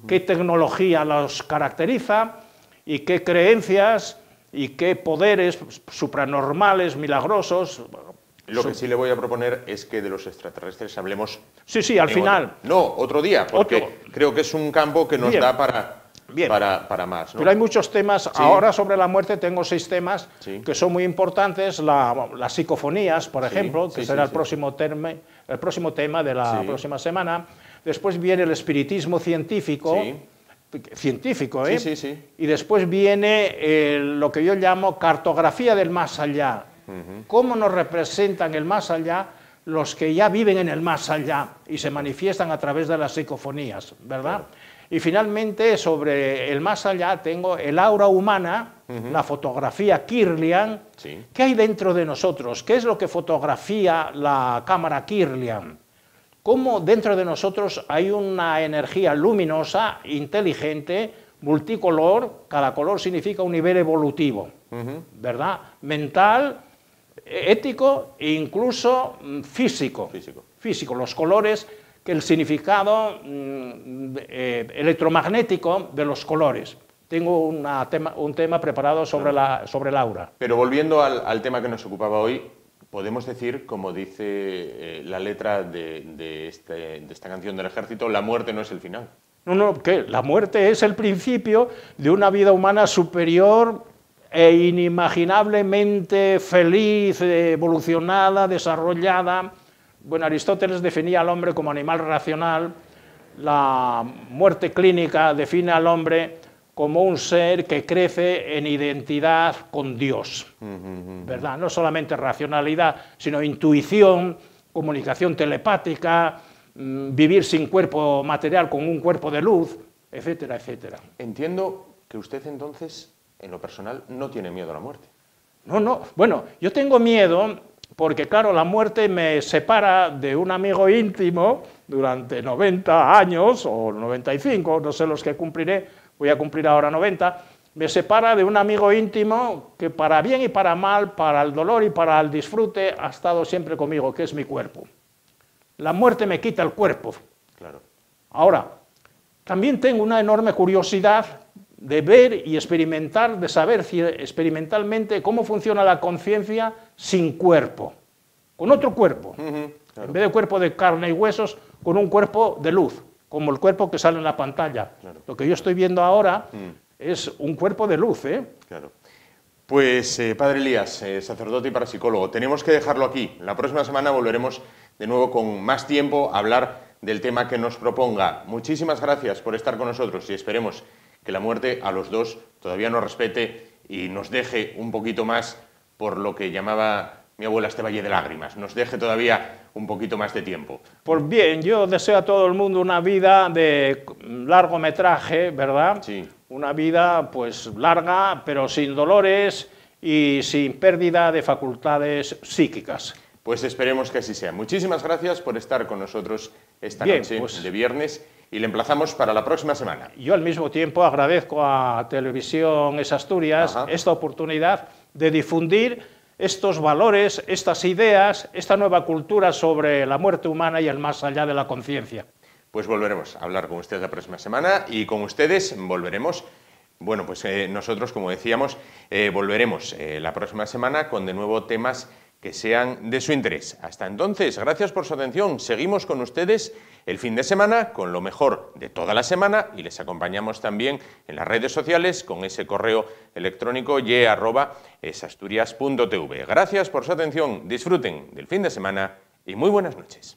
¿Qué tecnología los caracteriza y qué creencias y qué poderes supranormales, milagrosos? Lo que sí le voy a proponer es que de los extraterrestres hablemos... Sí, al final. Otro día, porque creo que es un campo que nos da para más, ¿no? Pero hay muchos temas. Ahora sobre la muerte tengo 6 temas que son muy importantes. Las psicofonías, por ejemplo, que será el próximo tema de la próxima semana. Después viene el espiritismo científico. Científico, ¿eh? Y después viene lo que yo llamo cartografía del más allá. Cómo nos representan el más allá los que ya viven en el más allá y se manifiestan a través de las psicofonías, ¿verdad? Y finalmente, sobre el más allá, tengo el aura humana, la fotografía Kirlian. ¿Qué hay dentro de nosotros? ¿Qué es lo que fotografía la cámara Kirlian? Cómo dentro de nosotros hay una energía luminosa, inteligente, multicolor. Cada color significa un nivel evolutivo, ¿verdad? Mental, ético e incluso físico. Físico, los colores, que el significado electromagnético de los colores. Tengo un tema preparado sobre el aura. Pero volviendo al tema que nos ocupaba hoy, podemos decir, como dice la letra de esta canción del Ejército, la muerte no es el final. No, que la muerte es el principio de una vida humana superior e inimaginablemente feliz, evolucionada, desarrollada. Bueno, Aristóteles definía al hombre como animal racional, la muerte clínica define al hombre como un ser que crece en identidad con Dios, ¿verdad? No solamente racionalidad, sino intuición, comunicación telepática, vivir sin cuerpo material con un cuerpo de luz, etcétera, etcétera. Entiendo que usted entonces, en lo personal, no tiene miedo a la muerte. No, bueno, yo tengo miedo porque, claro, la muerte me separa de un amigo íntimo durante 90 años o 95, no sé los que cumpliré, voy a cumplir ahora 90, me separa de un amigo íntimo que para bien y para mal, para el dolor y para el disfrute, ha estado siempre conmigo, que es mi cuerpo. La muerte me quita el cuerpo. Claro. Ahora, también tengo una enorme curiosidad de ver y experimentar, de saber experimentalmente cómo funciona la conciencia sin cuerpo, con otro cuerpo, claro. En vez de cuerpo de carne y huesos, con un cuerpo de luz, como el cuerpo que sale en la pantalla. Claro. Lo que yo estoy viendo ahora es un cuerpo de luz, ¿eh? Claro. Pues, Padre Elías, sacerdote y parapsicólogo, tenemos que dejarlo aquí. La próxima semana volveremos de nuevo con más tiempo a hablar del tema que nos proponga. Muchísimas gracias por estar con nosotros y esperemos que la muerte a los dos todavía nos respete y nos deje un poquito más por lo que llamaba mi abuela este valle de lágrimas, nos deje todavía un poquito más de tiempo. Pues bien, yo deseo a todo el mundo una vida de largometraje, ¿verdad? Sí. Una vida pues larga, pero sin dolores y sin pérdida de facultades psíquicas. Pues esperemos que así sea. Muchísimas gracias por estar con nosotros esta noche de viernes y le emplazamos para la próxima semana. Yo al mismo tiempo agradezco a Televisión Es Asturias esta oportunidad de difundir estos valores, estas ideas, esta nueva cultura sobre la muerte humana y el más allá de la conciencia. Pues volveremos a hablar con usted la próxima semana y con ustedes volveremos. Bueno, pues nosotros, como decíamos, volveremos la próxima semana con de nuevo temas que sean de su interés. Hasta entonces, gracias por su atención. Seguimos con ustedes el fin de semana con lo mejor de toda la semana y les acompañamos también en las redes sociales con ese correo electrónico ye@esasturias.tv. Gracias por su atención, disfruten del fin de semana y muy buenas noches.